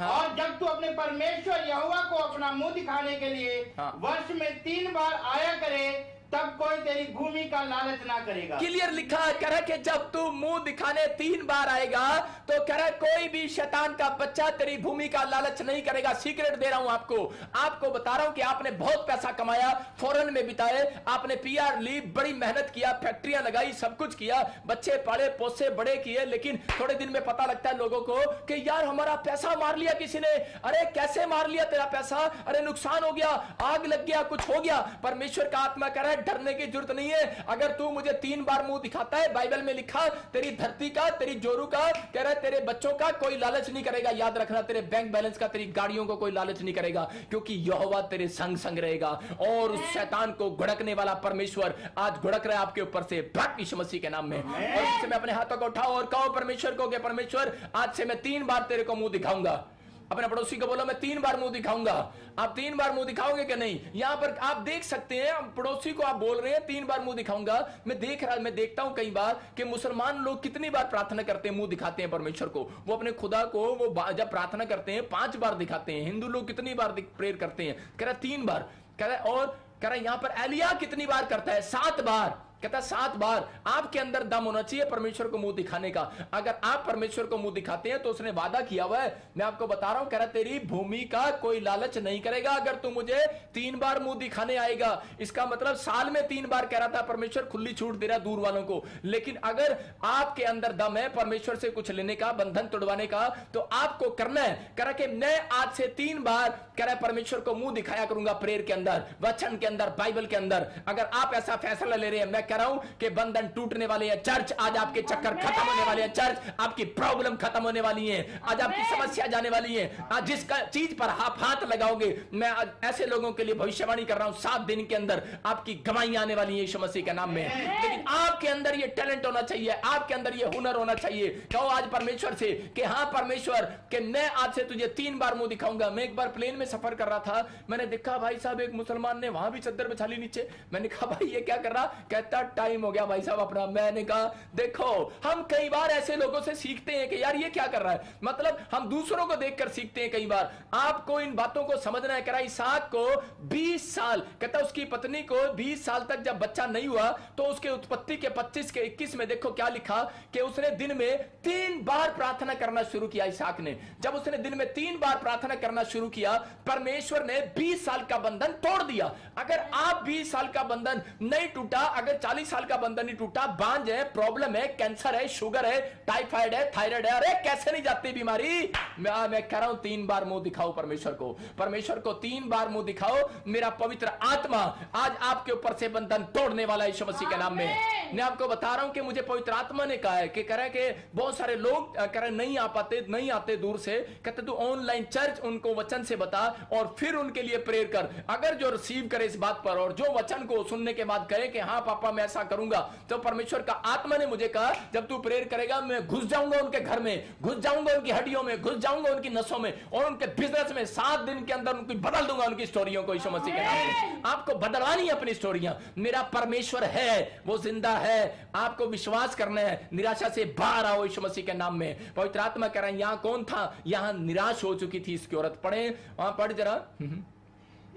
और जब तू अपने परमेश्वर यहोवा को अपना मुंह दिखाने के लिए वर्ष में 3 बार आया करे, तब कोई तेरी भूमि का लालच ना करेगा। क्लियर लिखा है, कह रहा कि जब तू मुंह दिखाने 3 बार आएगा तो कह रहा कोई भी शैतान का बच्चा तेरी भूमि का लालच नहीं करेगा। सीक्रेट दे रहा हूं आपको बता रहा हूं कि आपने बहुत पैसा कमाया, फॉरेन में बिताए, आपने पीआर ली, बड़ी मेहनत किया, फैक्ट्रियां लगाई, सब कुछ किया, बच्चे पाले पोसे बड़े किए, लेकिन थोड़े दिन में पता लगता है लोगों को कि यार हमारा पैसा मार लिया किसी ने। अरे कैसे मार लिया तेरा पैसा? अरे नुकसान हो गया, आग लग गया, कुछ हो गया। परमेश्वर का आत्मा कह रहा है डरने की जरूरत नहीं है। अगर तू मुझे 3 बार मुंह दिखाता है, बाइबल में लिखा तेरी धरती का, तेरी जोरू का, कह रहा है तेरे बच्चों का कोई लालच नहीं करेगा। याद रखना, तेरे बैंक बैलेंस का, तेरी गाड़ियों को कोई लालच नहीं करेगा, क्योंकि यहोवा तेरे संग संग रहेगा। और उस शैतान को घुड़कने वाला परमेश्वर आज घुड़क रहा है आपके ऊपर से, भक्त यीशु मसीह के नाम में। और इससे मैं अपने हाथों को उठाओ और कहो परमेश्वर को कि परमेश्वर आज से मैं 3 बार तेरे को मुंह दिखाऊंगा। अपने पड़ोसी को बोलो मैं 3 बार मुंह दिखाऊंगा। आप 3 बार मुंह दिखाओगे कि नहीं? यहां पर आप देख सकते हैं, पड़ोसी को आप बोल रहे हैं 3 बार मुंह दिखाऊंगा। मैं देखता हूं कई बार कि मुसलमान लोग कितनी बार प्रार्थना करते हैं, मुंह दिखाते हैं परमेश्वर को। वो अपने खुदा को वो जब प्रार्थना करते हैं 5 बार दिखाते हैं। हिंदू लोग कितनी बार प्रेयर करते हैं? कह रहा 3 बार। कह रहा और कह रहा यहां पर एलिया कितनी बार करता है? 7 बार। कहता 7 बार। आपके अंदर दम होना चाहिए परमेश्वर को मुंह दिखाने का। अगर आप परमेश्वर को मुंह दिखाते हैं तो उसने वादा किया हुआ है, मैं आपको बता रहा हूं, कह रहा तेरी भूमि का कोई लालच नहीं करेगा अगर तू मुझे 3 बार मुंह दिखाने आएगा। इसका मतलब साल में 3 बार कह रहा था परमेश्वर, खुली छूट दे रहा दूर वालों को। लेकिन अगर आपके अंदर दम है परमेश्वर से कुछ लेने का, बंधन तोड़वाने का, तो आपको करना है। कह रहा कि मैं आज से 3 बार कह रहा है परमेश्वर को मुंह दिखाया करूंगा, प्रेयर के अंदर, वचन के अंदर, बाइबल के अंदर। अगर आप ऐसा फैसला ले रहे हैं, मैं कह रहा हूं कि बंधन टूटने वाले हैं। चर्च आज आपके चक्कर खत्म होने वाले हैं। चर्च आपकी प्रॉब्लम खत्म होने वाली है। आज आपकी समस्या जाने वाली है। आज जिस चीज पर आप हाथ लगाओगे, मैं आज ऐसे लोगों के लिए भविष्यवाणी कर रहा हूं, 7 दिन के अंदर आपकी गवाहियां आने वाली है यीशु मसीह के नाम में। लेकिन आपके अंदर ये टैलेंट होना चाहिए, आपके अंदर ये हुनर होना चाहिए। कहो आज परमेश्वर से कि हाँ परमेश्वर, कि मैं आज से तुझे 3 बार मुंह दिखाऊंगा। मैं एक बार प्लेन में सफर कर रहा था, मैंने देखा भाई साहब एक मुसलमान ने वहां भी चद्दर बिछा ली नीचे। मैंने कहा भाई ये क्या कर रहा? कहता टाइम हो गया भाई साहब अपना। मैंने कहा देखो, हम कई बार ऐसे लोगों से सीखते हैं कि यार ये क्या कर रहा है, मतलब हम दूसरों को देखकर सीखते हैं। कई बार आपको इन बातों को समझना है। कह रहा इसहाक को 20 साल, कहता उसकी पत्नी को 20 साल तक जब बच्चा नहीं हुआ तो उसके उत्पत्ति के 25 के 21 में देखो क्या लिखा कि उसने दिन में 3 बार प्रार्थना करना शुरू किया। इसहाक ने जब उसने दिन में 3 बार प्रार्थना करना शुरू किया, परमेश्वर ने 20 साल का बंधन तोड़ दिया। अगर आप 20 साल का बंधन नहीं टूटा, अगर 40 साल का बंधन नहीं टूटा, बांझ है, प्रॉब्लम है, कैंसर है, शुगर है, टाइफाइड है, थायराइड है, अरे कैसे नहीं जाती बीमारी? मैं कह रहा हूं 3 बार मुंह दिखाओ परमेश्वर को। परमेश्वर को 3 बार मुंह दिखाओ। मेरा पवित्र आत्मा आज आपके ऊपर से बंधन तोड़ने वाला है यीशु मसीह के नाम में। मैं आपको बता रहा हूं कि मुझे पवित्र आत्मा ने कहा है कि कह रहा है कि बहुत सारे लोग कह रहे नहीं आते दूर से, कहते तू ऑनलाइन चर्च उनको वचन से बता और फिर उनके लिए प्रेयर कर। अगर जो रिसीव करे इस बात पर और जो वचन को सुनने के बाद कहे कि हाँ पापा मैं ऐसा करूंगा, तो परमेश्वर का आत्मा ने मुझे कहा जब तू प्रेयर करेगा मैं घुस जाऊंगा उनके घर में, घुस जाऊंगा उनकी हड्डियों में, घुस जाऊंगा उनकी नसों में और उनके बिजनेस में। 7 दिन के अंदर उनको बदल दूंगा, उनकी स्टोरियों को यीशु मसीह के नाम में। आपको बदलवानी है अपनी स्टोरियां। मेरा परमेश्वर है, वो जिंदा है, आपको विश्वास करना है। निराशा से बाहर आओ यीशु मसीह के नाम में। पवित्र आत्मा कह रहा है यहां कौन था? यहां निराश हो चुकी थी इसकी औरत। पढ़े, वहां पढ़ जरा।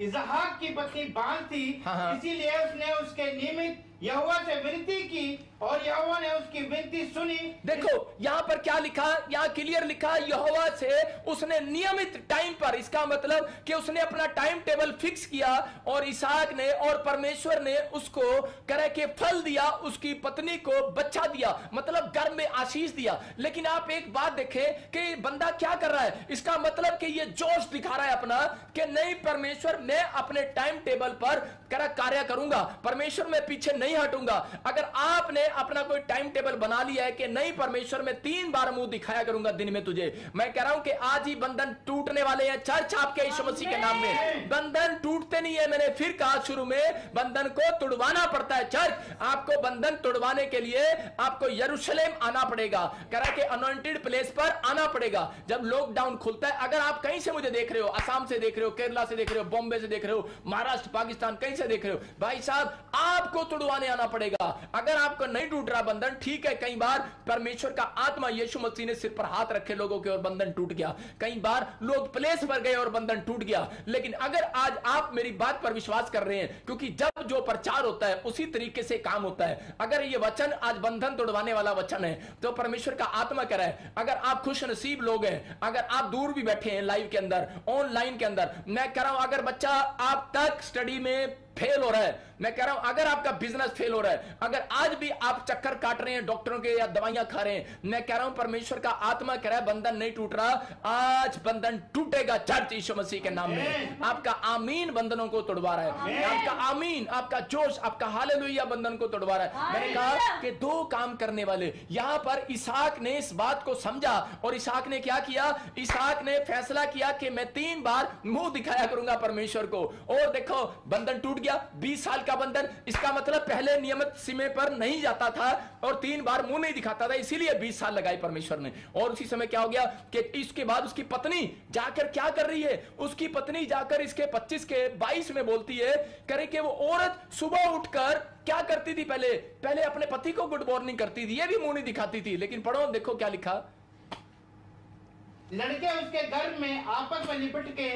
इसहाक की पत्नी बांझ थी, इसीलिए उसने उसके निमित्त यहोवा से विनती की और यहोवा ने उसकी विनती सुनी। देखो यहां पर क्या लिखा, यहां क्लियर लिखा, यहोवा से उसने नियमित टाइम पर, इसका मतलब कि उसने अपना टाइम टेबल फिक्स किया और इसहाक ने और परमेश्वर ने उसको करे के फल दिया, उसकी पत्नी को बच्चा दिया, मतलब घर में आशीष दिया। लेकिन आप एक बात देखें कि बंदा क्या कर रहा है, इसका मतलब कि ये जोश दिखा रहा है अपना कि नहीं परमेश्वर मैं अपने टाइम टेबल पर कार्य करूंगा, परमेश्वर मैं पीछे नहीं हटूंगा। अगर आपने अपना कोई टाइम टेबल बना लिया है कि नहीं परमेश्वर मैं 3 बार मुंह दिखाया करूंगा दिन में तुझे, मैं कह रहा हूं कि आज ही बंधन टूटने वाले हैं चर्च आपके यीशु मसीह के नाम में। बंधन टूटते नहीं है, मैंने फिर कहा शुरू में, बंधन को तुड़वाना पड़ता है। चर्च आपको बंधन तुड़वाने के लिए आपको यरूशलेम आना पड़ेगा, कह रहा है कि अनॉइंटेड प्लेस पर आना पड़ेगा। जब लॉकडाउन खुलता है, अगर आप कहीं से मुझे देख रहे हो, असम से देख रहे हो, केरला से देख रहे हो, बॉम्बे से देख रहे हो, महाराष्ट्र, पाकिस्तान, कहीं से देख रहे हो, भाई साहब आपको तुड़वाने आना पड़ेगा। अगर आपको नहीं टूट रहा बंधन, ठीक है, कई बार परमेश्वर का आत्मा यीशु मसीह ने सिर पर हाथ रखे लोगों के और बंधन टूट गया, कई बार लोग प्लेस पर गए और बंधन टूट गया। लेकिन अगर आज आप मेरी बात पर विश्वास कर रहे हैं, क्योंकि जब जो प्रचार होता है उसी तरीके से काम होता है। अगर ये वचन आज बंधन तोड़वाने वाला वचन है तो परमेश्वर का आत्मा कह रहा है, अगर आप खुश नसीब लोग हैं, अगर आप दूर भी बैठे हैं लाइव के अंदर, ऑनलाइन के अंदर, मैं कह रहा हूं अगर बच्चा आप तक स्टडी में फेल हो रहा है, मैं कह रहा हूं अगर आपका बिजनेस फेल हो रहा है, अगर आज भी आप चक्कर काट रहे हैं डॉक्टरों के या दवाइयां खा रहे हैं, मैं कह रहा हूं परमेश्वर का आत्मा कह रहा है बंधन नहीं टूट रहा, आज बंधन टूटेगा चर्च यीशु मसीह के नाम में। आपका आमीन बंधनों को तोड़वा रहा है, आपका आमीन, आपका जोश, आपका हालेलुया बंधन को तोड़वा रहा है। मैंने कहा कि 2 काम करने वाले, यहां पर इसहाक ने इस बात को समझा और इसहाक ने क्या किया, इसहाक ने फैसला किया कि मैं 3 बार मुंह दिखाया करूंगा परमेश्वर को। और देखो बंधन टूट गया, 20 साल का बंधन, इसका मतलब पहले नियमित समय पर नहीं जाता था और 3 बार मुंह नहीं दिखाता था, इसीलिए 20 साल लगाए परमेश्वर ने। और उसी समय क्या हो गया कि इसके बाद उसकी पत्नी जाकर क्या कर रही है, उसकी पत्नी जाकर इसके 25 के 22 में बोलती है, करे कि वो औरत सुबह उठकर क्या करती थी, पहले अपने पति को गुड मॉर्निंग करती थी, ये भी मुंह नहीं दिखाती थी। लेकिन पढ़ो देखो क्या लिखा, लड़के उसके घर में आपस में लिपट के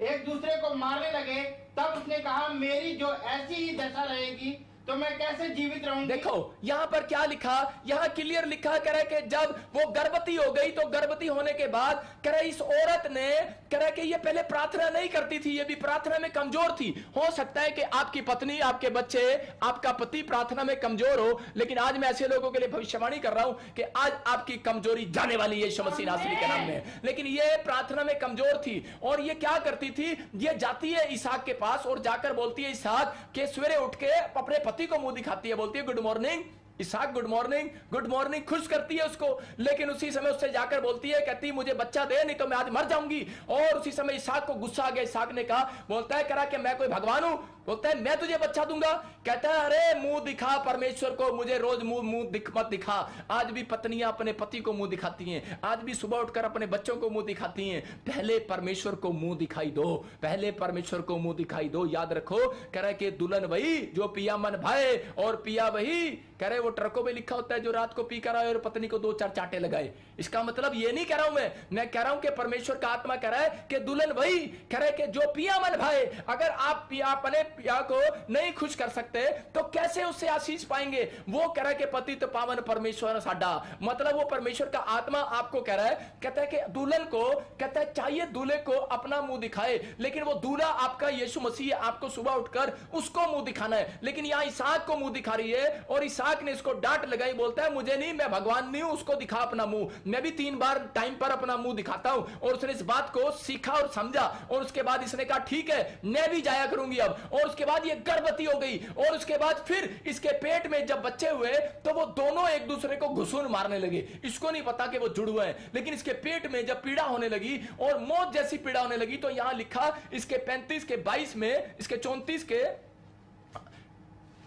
एक दूसरे को मारने लगे, तब उसने कहा मेरी जो ऐसी ही दशा रहेगी तो मैं कैसे जीवित रहूंगी। देखो यहां पर क्या लिखा, यहां क्लियर लिखा कह रहा है कि जब वो गर्भवती हो गई तो गर्भवती होने के बाद कह रहा है इस औरत ने कह रहा है कि ये पहले प्रार्थना नहीं करती थी, ये भी प्रार्थना में कमजोर थी। हो सकता है कि आपकी पत्नी, आपके बच्चे, आपका पति प्रार्थना में कमजोर हो, लेकिन आज मैं ऐसे लोगों के लिए भविष्यवाणी कर रहा हूं कि आज आपकी कमजोरी जाने वाली है यीशु मसीह नासरी के नाम में। लेकिन ये प्रार्थना में कमजोर थी और ये क्या करती थी, ये जाती है इसहाक के पास और जाकर बोलती है इसहाक के सवेरे उठ के अपने पति को मुंह दिखाती है, बोलती है गुड मॉर्निंग इसहाक, गुड मॉर्निंग, गुड मॉर्निंग, खुश करती है उसको। लेकिन उसी समय उससे जाकर बोलती है, कहती मुझे बच्चा दे नहीं तो मैं आज मर जाऊंगी। और उसी समय इसहाक को गुस्सा आ गया, इसहाक ने कहा, बोलता है करा कि मैं कोई भगवान हूं, बोलता है मैं तुझे बच्चा दूंगा। कहता है अरे मुंह दिखा परमेश्वर को, मुझे रोज मुंह मत दिखा। आज भी पत्नियां अपने पति को मुंह दिखाती हैं, आज भी सुबह उठकर अपने बच्चों को मुंह दिखाती हैं। पहले परमेश्वर को मुंह दिखाई दो, पहले परमेश्वर को मुंह दिखाई दो। याद रखो कह रहा है कि दुल्हन वही जो पिया मन भाए और पिया वही, कह रहे वो ट्रकों में लिखा होता है जो रात को पी कर आए और पत्नी को 2-4 चांटे लगाए। इसका मतलब ये नहीं कह रहा हूं मैं कह रहा हूं कि परमेश्वर का आत्मा कह रहा है कि दुल्हन वही, कह रहे कि जो पिया मन भाए। अगर आप पिया अपने पिया को नहीं खुश कर सकते तो कैसे उससे आशीष पाएंगे। वो कह रहा है कि पति तो पावन परमेश्वर साडा, मतलब वो परमेश्वर का आत्मा आपको कह रहा है, कहता है कि दुल्हन को कहता है चाहिए दूल्हे को अपना मुंह दिखाए, लेकिन वो दूल्हा आपका यीशु मसीह है, आपको सुबह उठकर उसको मुंह दिखाना है। लेकिन यहां इसहाक को मुंह दिखा रही है और इसहाक ने इसको डांट लगाई, बोलता है मुझे नहीं, मैं भगवान नहीं हूं, उसको दिखा अपना मुंह। मैं भी 3 बार टाइम पर अपना मुंह दिखाता हूं। और उसने इस बात को सीखा और समझा और उसके बाद इसने कहा ठीक है मैं भी जाया करूंगी अब। और उसके बाद ये गर्भवती हो गई और उसके बाद फिर इसके पेट में जब बच्चे हुए तो वो दोनों एक दूसरे को घुसून मारने लगे। इसको नहीं पता कि वो जुड़वे हैं, लेकिन इसके पेट में जब पीड़ा होने लगी और मौत जैसी पीड़ा होने लगी तो यहां लिखा इसके 35 के 22 में, इसके 34 के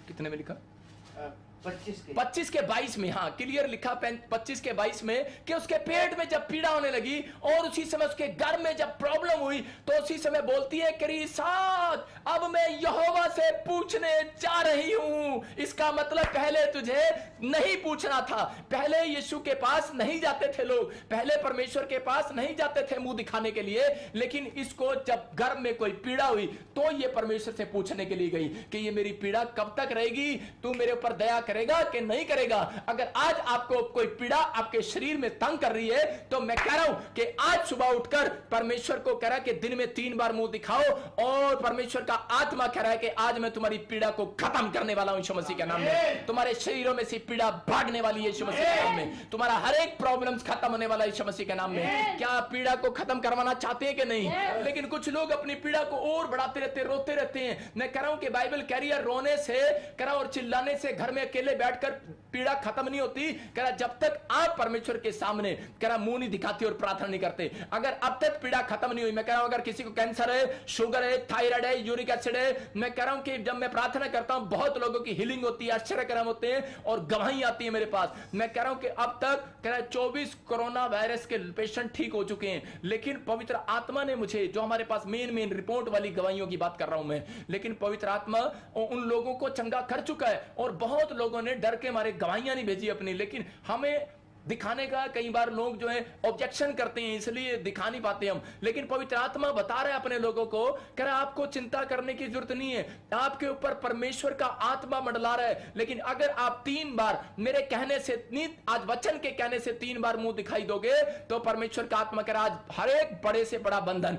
कितने में लिखा 25 के 22 में, हाँ क्लियर लिखा 25 के 22 में कि उसके पेट में जब पीड़ा होने लगी और उसी समय उसके घर में जब प्रॉब्लम हुई तो उसी समय बोलती है कि इसहाक अब मैं यहोवा से पूछने जा रही हूं। इसका मतलब पहले तुझे नहीं पूछना था, पहले यीशु के पास नहीं जाते थे लोग, पहले परमेश्वर के पास नहीं जाते थे मुंह दिखाने के लिए। लेकिन इसको जब घर में कोई पीड़ा हुई तो ये परमेश्वर से पूछने के लिए गई कि ये मेरी पीड़ा कब तक रहेगी, तू मेरे ऊपर दया करेगा कि नहीं करेगा। अगर आज आपको कोई पीड़ा आपके शरीर में तंग कर रही है, तो मैं कह रहा हूं कि आज सुबह उठकर परमेश्वर को कह रहा है कि दिन में 3 बार मुंह दिखाओ, और परमेश्वर का आत्मा कह रहा है कि आज मैं तुम्हारी पीड़ा को खत्म करने वाला हूं यीशु मसीह के नाम में। तुम्हारे शरीरों में से पीड़ा भागने वाली है यीशु मसीह के नाम में। तुम्हारा हर एक प्रॉब्लम्स खत्म होने वाला है यीशु मसीह के नाम में। क्या आप पीड़ा को खत्म करवाना चाहते हैं कि नहीं? लेकिन कुछ लोग अपनी पीड़ा को और बढ़ाते रहते, रोते रहते हैं। मैं कह रहा हूं कि बाइबल कह रही है रोने से कह रहा और चिल्लाने से घर में अकेले बैठकर पीड़ा खत्म नहीं होती। कह रहा जब तक आप परमेश्वर के सामने कह रहा मुंह नहीं दिखाते और प्रार्थना नहीं करते। अगर अब तक पीड़ा खत्म नहीं हुई, मैं कह रहा हूं अगर किसी को कैंसर है, शुगर है, थायराइड है, यूरिक एसिड है, मैं कह रहा हूं कि जब मैं प्रार्थना करता हूं बहुत लोगों की हीलिंग होती है, आश्चर्यकरम होते हैं और गवाही आती है मेरे पास। मैं कह रहा हूं कि अब तक कह रहा 24 कोरोना वायरस के पेशेंट ठीक हो चुके हैं। लेकिन पवित्र आत्मा ने मुझे, जो हमारे पास मेन रिपोर्ट वाली गवाहियों की बात कर रहा हूं मैं, लेकिन पवित्र आत्मा उन लोगों को चंगा कर चुका है। और बहुत लोगों ने डर के मारे गवाहियां नहीं भेजी अपनी, लेकिन हमें दिखाने का कई बार लोग जो है ऑब्जेक्शन करते हैं, इसलिए दिखा नहीं पाते हम। लेकिन पवित्र आत्मा बता रहे अपने लोगों को, कह रहा आपको चिंता करने की जरूरत नहीं है, आपके ऊपर परमेश्वर का आत्मा मंडला रहा है। लेकिन अगर आप 3 बार मेरे कहने से, आज वचन के कहने से 3 बार मुंह दिखाई दोगे, तो परमेश्वर का आत्मा कह रहा आज हर एक बड़े से बड़ा बंधन,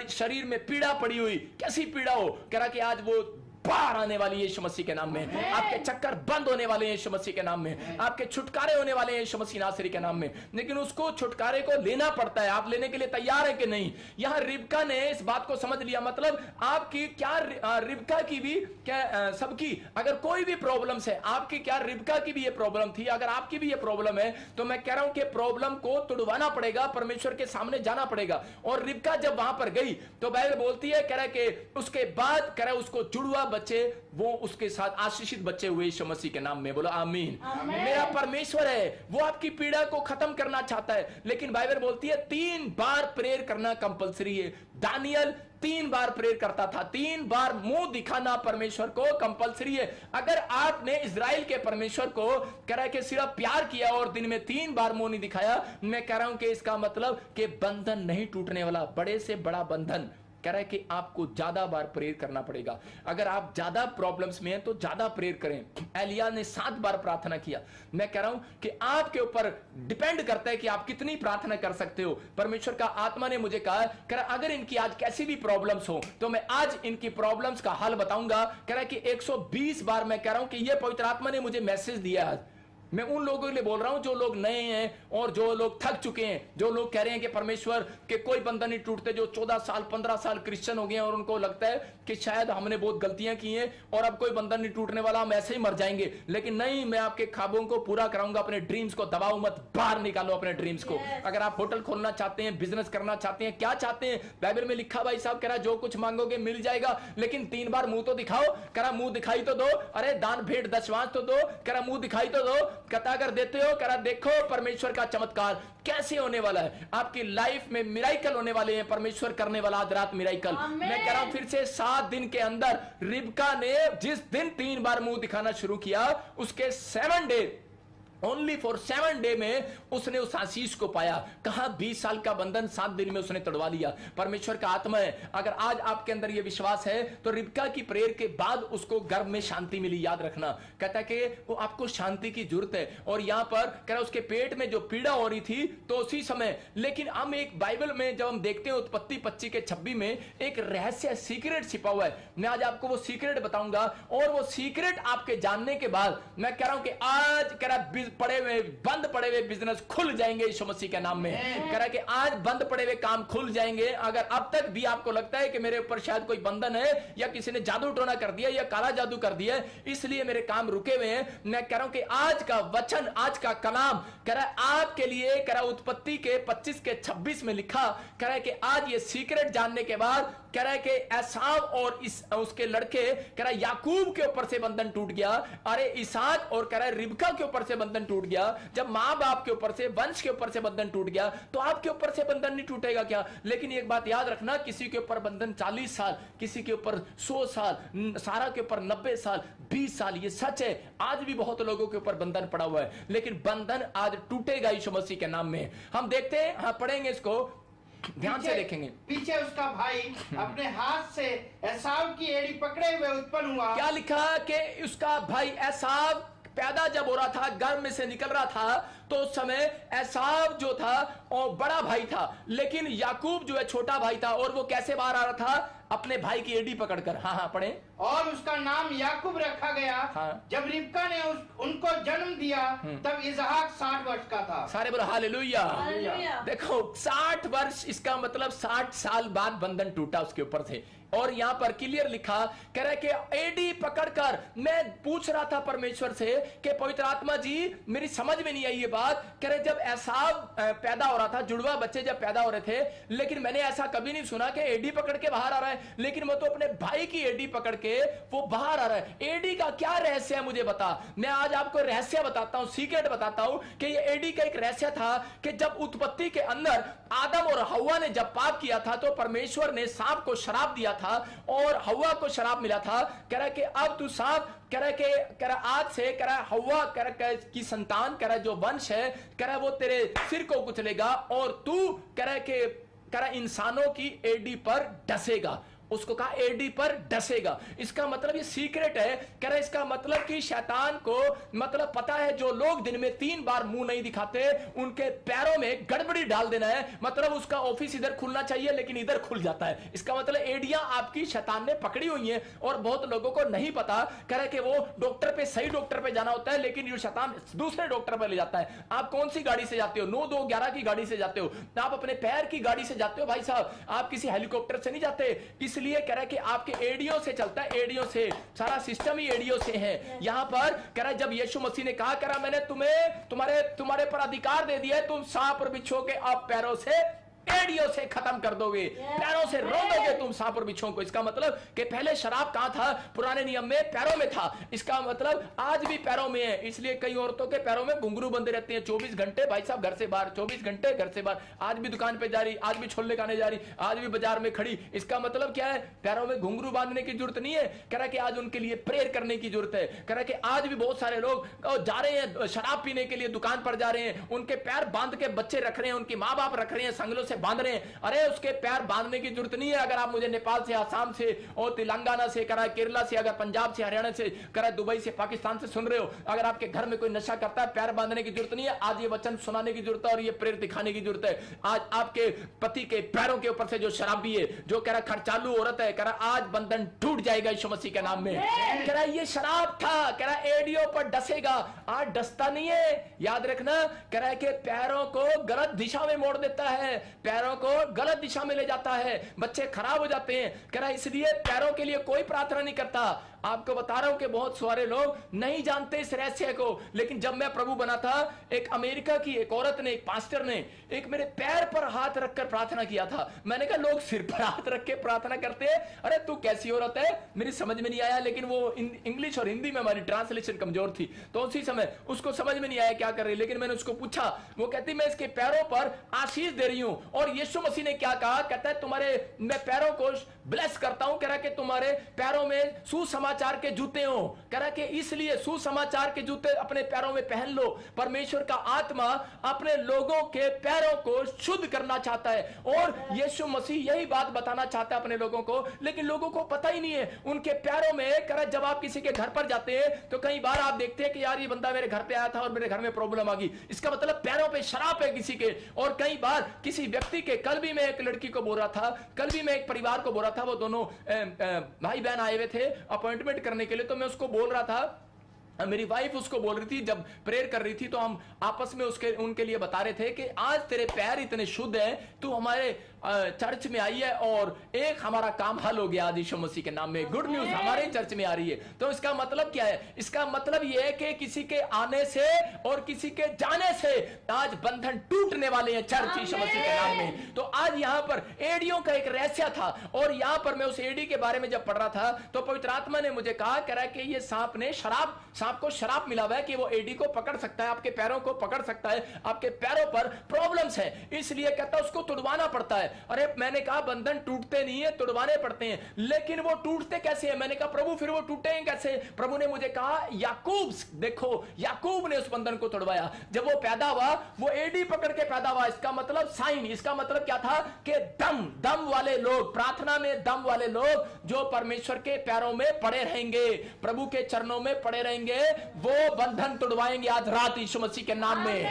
शरीर में पीड़ा पड़ी हुई, कैसी पीड़ा हो, कह रहा कि आज वो बाहर आने वाली है यीशु मसीह के नाम में। आपके चक्कर बंद होने वाले हैं यीशु मसीह के नाम में, आपके छुटकारे होने वाले हैं यीशु मसीह नासरी के नाम में। लेकिन उसको छुटकारे को लेना पड़ता है। आप लेने के लिए तैयार है कि नहीं? यहां रिबका ने इस बात को समझ लिया। मतलब आपकी क्या, रिबका की भी क्या, सबकी अगर कोई भी प्रॉब्लम्स है, आपकी क्या रिबका की भी ये प्रॉब्लम थी, अगर आपकी भी ये प्रॉब्लम है, तो मैं कह रहा हूं कि प्रॉब्लम को तुड़वाना पड़ेगा, परमेश्वर के सामने जाना पड़ेगा। और रिबका जब वहां पर गई तो बाइबल बोलती है, कह रहा है कि उसके बाद कह रहा है उसको जुड़वा बच्चे, वो उसके साथ आशीषित बच्चे हुए यीशु मसीह के नाम में। बोलो आमीन। मेरा परमेश्वर है, वो आपकी पीड़ा को खत्म करना चाहता है। लेकिन बाइबल बोलती है 3 बार प्रेयर करना कंपलसरी है। दानियल 3 बार प्रेयर करता था, 3 बार मुंह दिखाना परमेश्वर को कंपलसरी है। अगर आपने इजराइल के परमेश्वर को कह रहा है कि सिर्फ प्यार किया और दिन में 3 बार मुंह नहीं दिखाया, मैं कह रहा हूं कि इसका मतलब कि बंधन नहीं टूटने वाला, बड़े से बड़ा बंधन। कह रहा है कि आपको ज्यादा बार प्रेयर करना पड़ेगा। अगर आप ज्यादा प्रॉब्लम्स में हैं तो ज्यादा प्रेयर करें। एलिया ने 7 बार प्रार्थना किया। मैं कह रहा हूं कि आपके ऊपर डिपेंड करता है कि आप कितनी प्रार्थना कर सकते हो। परमेश्वर का आत्मा ने मुझे कहा, कह रहा अगर इनकी आज कैसी भी प्रॉब्लम्स हो तो मैं आज इनकी प्रॉब्लम्स का हल बताऊंगा। कह रहा है कि 120 बार मैं कह रहा हूं कि यह पवित्र आत्मा ने मुझे मैसेज दिया आज। मैं उन लोगों के लिए बोल रहा हूं जो लोग नए हैं और जो लोग थक चुके हैं, जो लोग कह रहे हैं कि परमेश्वर के कोई बंधन नहीं टूटते, जो 14 साल 15 साल क्रिश्चियन हो गए हैं और उनको लगता है कि शायद हमने बहुत गलतियां की हैं और अब कोई बंधन नहीं टूटने वाला, हम ऐसे ही मर जाएंगे। लेकिन नहीं, मैं आपके ख्वाबों को पूरा कराऊंगा। अपने ड्रीम्स को दबाओ मत, बाहर निकालो अपने ड्रीम्स को। अगर आप होटल खोलना चाहते हैं, बिजनेस करना चाहते हैं, क्या चाहते हैं, बाइबल में लिखा भाई साहब कह रहा जो कुछ मांगोगे मिल जाएगा, लेकिन 3 बार मुंह तो दिखाओ। कह रहा मुंह दिखाई तो दो, अरे दान भेंट दशवांश तो दो, कह रहा मुंह दिखाई तो दो। कहता अगर देते हो, कह रहा देखो परमेश्वर का चमत्कार कैसे होने वाला है। आपकी लाइफ में मिराइकल होने वाले हैं, परमेश्वर करने वाला आज रात मिराइकल। मैं कह रहा हूं फिर से 7 दिन के अंदर रिबका ने जिस दिन 3 बार मुंह दिखाना शुरू किया, उसके 7 डे, ओनली फॉर 7 डे में उसने उस आशीष को पाया। कहा 20 साल का बंधन 7 दिन में उसने तोड़वा लिया। परमेश्वर का आत्मा है। अगर आज आपके अंदर यह विश्वास है तो रिबका की प्रेयर के बाद उसको गर्भ में शांति मिली। याद रखना, कहता है कि वो आपको शांति की जरूरत है। और यहां पर कह रहा उसके पेट में जो पीड़ा हो रही थी तो उसी समय, लेकिन हम एक बाइबल में जब हम देखते हैं उत्पत्ति 25 के 26 में एक रहस्य सीक्रेट छिपा हुआ है। मैं आज आपको वो सीक्रेट बताऊंगा और वो सीक्रेट आपके जानने के बाद मैं कह रहा हूं कि आज कह रहा पड़े हुए, बंद पड़े हुए बिजनेस खुल जाएंगे यीशु मसीह के नाम में। कह रहा है कि आज बंद पड़े हुए काम खुल जाएंगे। अगर अब तक भी आपको लगता है कि मेरे ऊपर शायद कोई बंधन है या किसी ने जादू टोना कर दिया या काला जादू कर दिया इसलिए मेरे काम रुके हुए हैं, मैं कह रहा हूं कि आज का वचन, आज का कलाम कह रहा है आपके लिए। कह रहा उत्पत्ति के 25 के 26 में लिखा, कह रहा है कि आज ये सीक्रेट जानने के बाद कह रहा है कि एसाव और उसके लड़के, कह रहा है याकूब के ऊपर से बंधन टूट गया। अरे इसहाक और कह रहा है रिबका के ऊपर से बंधन टूट गया। जब मां बाप के ऊपर से, वंश के ऊपर से बंधन टूट गया तो आपके ऊपर से बंधन नहीं टूटेगा क्या? लेकिन एक बात याद रखना, किसी के ऊपर बंधन 40 साल, किसी के ऊपर 100 साल, सारा के ऊपर 90 साल, 20 साल, ये सच है। आज भी बहुत लोगों के ऊपर बंधन पड़ा हुआ है, लेकिन बंधन आज टूटेगा यीशु मसीह के नाम में। हम देखते हैं, हाँ पढ़ेंगे इसको, ध्यान से देखेंगे। पीछे उसका भाई अपने हाथ से एसाव की एड़ी पकड़े हुए उत्पन्न हुआ। क्या लिखा कि उसका भाई एसाव पैदा जब हो रहा था, गर्भ में से निकल रहा था, तो उस समय एसाव जो था और बड़ा भाई था, लेकिन याकूब जो है छोटा भाई था। और वो कैसे बाहर आ रहा था? अपने भाई की एड़ी पकड़कर। हाँ पढ़े। और उसका नाम याकूब रखा गया। हाँ। जब रिबका ने उनको जन्म दिया तब इसहाक 60 वर्ष का था। सारे बोलो हालेलुया। हालेलुया। देखो 60 वर्ष, इसका मतलब 60 साल बाद बंधन टूटा उसके ऊपर से। और यहां पर क्लियर लिखा, कह रहा है कि एडी पकड़कर मैं पूछ रहा था परमेश्वर से कि पवित्र आत्मा जी मेरी समझ में नहीं आई ये बात। कह रहे जब एसाव पैदा हो रहा था, जुड़वा बच्चे जब पैदा हो रहे थे, लेकिन मैंने ऐसा कभी नहीं सुना कि एडी पकड़ के बाहर आ रहा है, लेकिन वो तो अपने भाई की एडी पकड़ के वो बाहर आ रहा है। एडी का क्या रहस्य है मुझे बता। मैं आज आपको रहस्य बताता हूं, सीक्रेट बताता हूं कि ये एडी का एक रहस्य था कि जब उत्पत्ति के अंदर आदम और हव्वा ने जब पाप किया था, तो परमेश्वर ने सांप को श्राप दिया था और हव्वा को श्राप मिला था। कह रहा है कि अब तू सांप, कह रहा आज से, कह रहा हव्वा की संतान, कह रहा जो वंश है, कह रहा वो तेरे सिर को कुचलेगा और तू कह रहा इंसानों की एडी पर डसेगा। उसको कहा एडी पर डसेगा। इसका मतलब ये सीक्रेट है। कह रहा इसका मतलब कि शैतान को मतलब पता है जो लोग दिन में 3 बार मुंह नहीं दिखाते उनके पैरों में गड़बड़ी डाल देना है। मतलब उसका ऑफिस इधर खुलना चाहिए लेकिन इधर खुल जाता है। इसका मतलब एडियां आपकी शैतान ने पकड़ी हुई हैं और बहुत लोगों को नहीं पता। कह रहा है कि वो डॉक्टर पे, सही डॉक्टर पे जाना होता है, लेकिन ये शैतान दूसरे डॉक्टर पे ले जाता है। आप कौन सी गाड़ी से जाते हो? 9-2-11 की गाड़ी से जाते हो, आप अपने पैर की गाड़ी से जाते हो भाई साहब, आप किसी हेलीकॉप्टर से नहीं जाते। इसलिए कह रहा है कि आपके एडियों से चलता है, एडियों से, सारा सिस्टम ही एडियों से है। यहां पर कह रहा है जब यीशु मसीह ने कहा, कह रहा मैंने तुम्हारे पर अधिकार दे दिया है, तुम सांप और बिच्छू के अब पैरों से, एडियों से खत्म कर दोगे, पैरों से रोंदोगे तुम सांप और बिच्छुओं को। इसका मतलब कि पहले शराब कहां था? पुराने नियम में पैरों में था। इसका मतलब आज भी पैरों में है। इसलिए कई औरतों के पैरों में घुंघरू बंधे रहते हैं 24 घंटे भाई साहब, घर से बाहर 24 घंटे घर से बाहर। आज भी दुकान पे जा रही, आज भी छोले खाने जा रही, आज भी बाजार में खड़ी। इसका मतलब क्या है? पैरों में घुंघरू बांधने की जरूरत नहीं है। कह रहा है कि आज उनके लिए प्रेयर करने की जरूरत है। कह रहा है कि आज भी बहुत सारे लोग जा रहे हैं शराब पीने के लिए, दुकान पर जा रहे हैं, उनके पैर बांध के बच्चे रख रहे हैं, उनके माँ बाप रख रहे हैं, संगलों से बांध रहे हैं। अरे उसके पैर बांधने की जरूरत नहीं है। अगर आप मुझे नेपाल से, आसाम से और तेलंगाना से, करा केरला से, अगर पंजाब से, हरियाणा से, करा दुबई से, पाकिस्तान से सुन रहे हो, अगर आपके घर में कोई नशा करता है, पैर बांधने की जरूरत नहीं है। आज ये वचन सुनाने की जरूरत है और ये प्रेर दिखाने की जरूरत है। आज आपके पति के पैरों के ऊपर से जो शराबी है, जो कह रहा खर्चालू औरत है, कह रहा आज बंधन टूट जाएगा यीशु मसीह के नाम में। कह रहा ये शराब था, कह रहा एडियो पर डसेगा, आज डसता नहीं है। याद रखना, कह रहा है कि पैरों को गलत दिशा में मोड़ देता है, पैरों को गलत दिशा में ले जाता है, बच्चे खराब हो जाते हैं। कह रहा इसलिए पैरों के लिए कोई प्रार्थना नहीं करता। आपको बता रहा हूं कि बहुत सारे लोग नहीं जानते इस रहस्य को। लेकिन जब मैं प्रभु बना था, एक अमेरिका की एक औरत ने, एक पास्टर ने एक मेरे पैर पर हाथ रखकर प्रार्थना किया था। मैंने कहा लोग सिर पर हाथ रख के प्रार्थना करते हैं, अरे तू कैसी औरत है? मेरी समझ में नहीं आया। लेकिन वो इंग्लिश और हिंदी में हमारी ट्रांसलेशन कमजोर थी, तो उसी समय उसको समझ में नहीं आया क्या कर रही। लेकिन मैंने उसको पूछा, वो कहती मैं इसके पैरों पर आशीष दे रही हूं। और यीशु मसीह ने क्या कहा? कहता है मैं पैरों को ब्लेस करता हूं। कह रहा कि तुम्हारे पैरों में सुसमाचार के जूते हो। कह रहा कि इसलिए सुसमाचार के जूते अपने पैरों में पहन लो। परमेश्वर का आत्मा अपने लोगों के पैरों को शुद्ध करना चाहता है और यीशु मसीह यही बात बताना चाहता है अपने लोगों को। लेकिन लोगों को पता ही नहीं है उनके पैरों में। कह रहा जब आप किसी के घर पर जाते हैं तो कई बार आप देखते हैं कि यार ये बंदा मेरे घर पे आया था और मेरे घर में प्रॉब्लम आ गई। इसका मतलब पैरों पे शराब है किसी के। और कई बार किसी व्यक्ति के, कल भी मैं एक लड़की को बोल रहा था, कल भी मैं एक परिवार को बोल रहा था, वो दोनों भाई बहन आए हुए थे अपॉइंटमेंट करने के लिए। तो मैं उसको बोल रहा था, मेरी वाइफ उसको बोल रही थी, जब प्रेयर कर रही थी तो हम आपस में उनके लिए बता रहे थे कि आज तेरे पैर इतने शुद्ध हैं, तू हमारे चर्च में आई है और एक हमारा काम हल हो गया आज यीशु मसीह के नाम में। गुड न्यूज हमारे चर्च में आ रही है। तो इसका मतलब क्या है? इसका मतलब यह है कि किसी के आने से और किसी के जाने से आज बंधन टूटने वाले हैं चर्च यीशु मसीह के नाम में। तो आज यहां पर एडियों का एक रहस्य था और यहां पर मैं उस एडी के बारे में जब पढ़ रहा था तो पवित्र आत्मा ने मुझे कहा, कह रहा है कि ये सांप को शराब मिला हुआ है कि वो एडी को पकड़ सकता है, आपके पैरों को पकड़ सकता है, आपके पैरों पर प्रॉब्लम्स है, इसलिए कहता है उसको तुड़वाना पड़ता है। अरे मैंने कहा बंधन टूटते नहीं है, तुड़वाने पड़ते हैं। लेकिन वो टूटते कैसे हैं? मैंने कहा प्रभु फिर वो टूटेंगे कैसे? प्रभु ने मुझे कहा याकूब, देखो याकूब ने उस बंधन को तोड़वाया। जब वो पैदा हुआ वो एडी पकड़ के पैदा हुआ। इसका मतलब साइन, इसका मतलब क्या था कि दम वाले लोग, प्रार्थना में दम वाले लोग जो परमेश्वर के पैरों में पड़े रहेंगे, प्रभु के चरणों में पड़े रहेंगे, करेंगे वो बंधन तोड़वाएंगे आज रात यीशु मसीह के नाम में।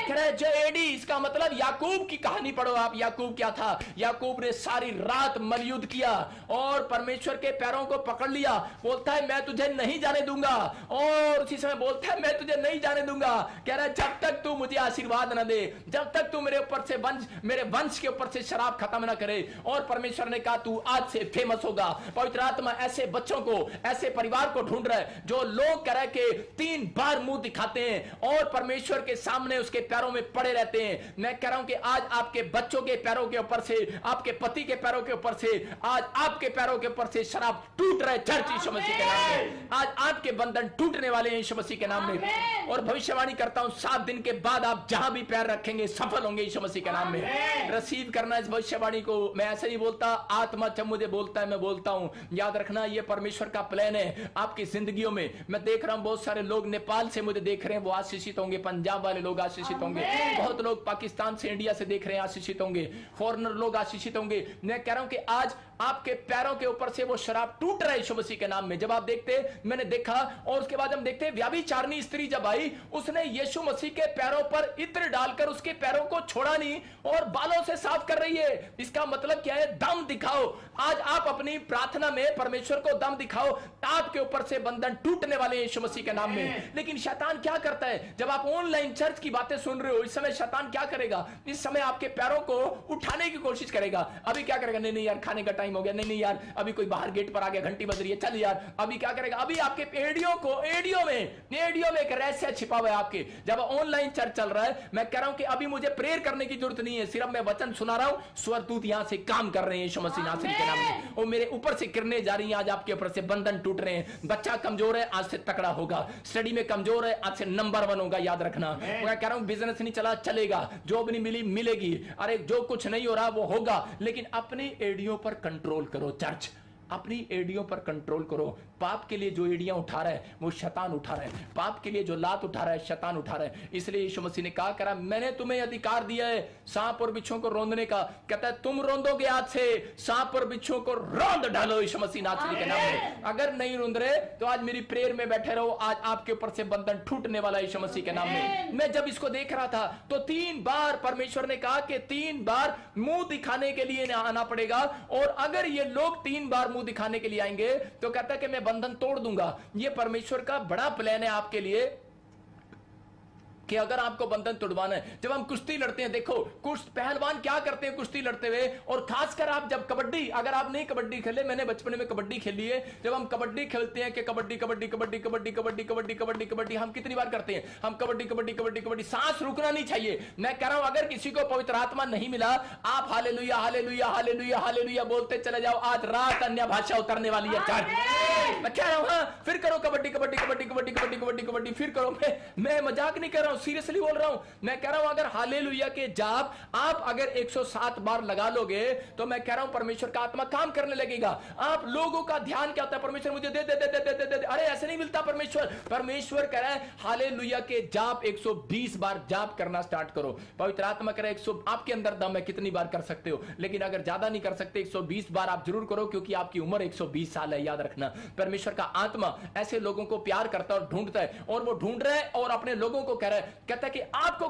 कह रहे जेडी, इसका मतलब याकूब की कहानी पढ़ो आप। याकूब क्या था? याकूब ने सारी रात मलयुद्ध किया और परमेश्वर के पैरों को पकड़ लिया। बोलता है मैं तुझे नहीं जाने दूंगा, और उसी समय बोलता है मैं तुझे नहीं जाने दूंगा। कह रहा है जब तक तू मुझे आशीर्वाद न दे, जब तक तू मेरे ऊपर से मेरे वंश के ऊपर से शराब खत्म ना करे। और परमेश्वर ने कहा तू आज से फेमस होगा। पवित्र आत्मा ऐसे बच्चों को, ऐसे परिवार को ढूंढ रहा है जो लोग कह रहे के 3 बार मुंह दिखाते हैं और परमेश्वर के सामने उसके पैरों में पड़े रहते हैं। मैं कह रहा हूं कि आज आपके बच्चों के पैरों के ऊपर से, आपके पति के पैरों के ऊपर से, आज आपके पैरों के ऊपर से शराब टूट रहे चर्च यीशु मसीह के नाम में। आज आपके बंधन टूटने वाले हैं यीशु मसीह के नाम में। और भविष्यवाणी करता हूं 7 दिन के बाद आप जहां भी पैर रखेंगे सफल होंगे यीशु मसीह के नाम में। रिसीव करना इस भविष्यवाणी को। मैं ऐसे नहीं बोलता, आत्मा जब मुझे बोलता है मैं बोलता हूं। याद रखना ये परमेश्वर का प्लान है आपकी जिंदगियों में। मैं देख रहा हूं बहुत सारे लोग नेपाल से मुझे देख रहे हैं, वो आशीषित होंगे। पंजाब वाले लोग आशीषित होंगे, बहुत लोग पाकिस्तान से, इंडिया से देख रहे हैं, आशीषित होंगे। फॉरेनर लोग आशीषित होंगे। मैं कह रहा हूं कि आज आपके पैरों के ऊपर से वो शराब टूट रहा है यीशु मसीह के नाम में। जब आप देखते, मैंने देखा, और उसके बाद हम देखते व्याभिचारिणी स्त्री जब आई, उसने यीशु मसीह के पैरों पर इत्र डालकर उसके पैरों को छोड़ा नहीं और बालों से साफ कर रही है। इसका मतलब क्या है? दम दिखाओ। आज आप अपनी प्रार्थना में परमेश्वर को दम दिखाओ, आपके ऊपर से बंधन टूटने वाले यीशु मसीह के नाम में। लेकिन शैतान क्या करता है? जब आप ऑनलाइन चर्च की बातें सुन रहे हो, इस समय शैतान क्या करेगा? इस समय आपके पैरों को उठाने की कोशिश करेगा। अभी क्या करेगा? नहीं यार, खाने का टाइम हो गया, नहीं यार, अभी कोई बाहर गेट पर आ गया, घंटी बज रही है, चल यार। अभी क्या करेगा? अभी आपके एडियो में एक रहस्य छिपा हुआ है आपके। जब ऑनलाइन चर्च चल रहा है, मैं कह रहा हूं कि अभी मुझे प्रेयर करने की जरूरत नहीं है, सिर्फ मैं वचन सुना रहा हूं। स्वर्गदूत यहां से काम कर रहे हैं यीशु मसीह नासरी के नाम में। वो मेरे ऊपर से किरणें जा रही हैं। आज आपके ऊपर से बंधन टूट रहे हैं। बच्चा कमजोर है, आज से तकड़ा होगा। स्टडी में कमजोर है, आज से नंबर 1 होगा। याद रखना, मैं कह रहा हूं बिजनेस नहीं चला, चलेगा। जॉब नहीं मिली, मिलेगी। अरे जो कुछ नहीं हो रहा वो होगा। लेकिन अपनी एडियो पर कंट्रोल करो चर्च, अपनी एडियों पर कंट्रोल करो। पाप के लिए जो एडियां उठा रहा है वो शैतान उठा रहा है। पाप के लिए जो लात उठा रहा है शैतान उठा रहा है। इसलिए यीशु मसीह ने कहा करा मैंने तुम्हें अधिकार दिया है सांप और बिच्छुओं को रौंदने का। कहता है तुम रौंदोगे आज से, सांप और बिच्छुओं को रौंद डालो यीशु मसीह नासरी के नाम में। अगर नहीं रौंद रहे तो आज मेरी प्रेयर में बैठे रहो। आज आपके ऊपर से बंधन टूटने वाला यीशु मसीह के नाम में। मैं जब इसको देख रहा था तो 3 बार परमेश्वर ने कहा कि 3 बार मुंह दिखाने के लिए आना पड़ेगा। और अगर ये लोग 3 बार मुंह दिखाने के लिए आएंगे तो कहता है कि मैं बंधन तोड़ दूंगा। ये परमेश्वर का बड़ा प्लान है आपके लिए कि अगर आपको बंधन तोड़वाना है। जब हम कुश्ती लड़ते हैं, देखो कुश्त पहलवान क्या करते हैं कुश्ती लड़ते हुए, और खासकर आप जब कबड्डी, अगर आप नहीं कबड्डी खेले, मैंने बचपन में कबड्डी खेली है। जब हम कबड्डी खेलते हैं कि कबड्डी कबड्डी कबड्डी कबड्डी कबड्डी कबड्डी कबड्डी कबड्डी, हम कितनी बार करते हैं? हम कबड्डी कबड्डी कबड्डी कबड्डी, सांस रुकना नहीं चाहिए। मैं कह रहा हूं अगर किसी को पवित्र आत्मा नहीं मिला, आप हालेलुया हालेलुया हालेलुया हालेलुया बोलते चले जाओ। आज रात अन्य भाषा उतरने वाली है चर्च। मैं कह रहा हूं, हाँ, फिर करो कबड्डी कबड्डी कबड्डी कबड्डी कबड्डी कबड्डी कबड्डी, फिर करो। मैं मजाक नहीं कर रहा हूं, सीरियसली बोल रहा हूं। मैं कह रहा हूं अगर हालेलुया के जाप आप अगर 107 बार लगा लोगे तो मैं कह रहा हूं परमेश्वर का आत्मा काम करने लगेगा। आप लोगों का ध्यान क्या होता है? परमेश्वर मुझे दे दे दे दे दे दे दे। अरे ऐसे नहीं मिलता परमेश्वर। परमेश्वर कह रहा है हालेलुया के जाप 120 बार जाप करना स्टार्ट करो। पवित्र आत्मा कह रहा है 100, आपके अंदर दम है, कितनी बार कर सकते हो। लेकिन अगर ज्यादा नहीं कर सकते 120 बार आप जरूर करो, क्योंकि आपकी उम्र 120 साल है। याद रखना, परमेश्वर का आत्मा ऐसे लोगों को प्यार करता है और ढूंढता है, और वो ढूंढ रहा है और अपने लोगों को कह रहा है, कहता है कि आपको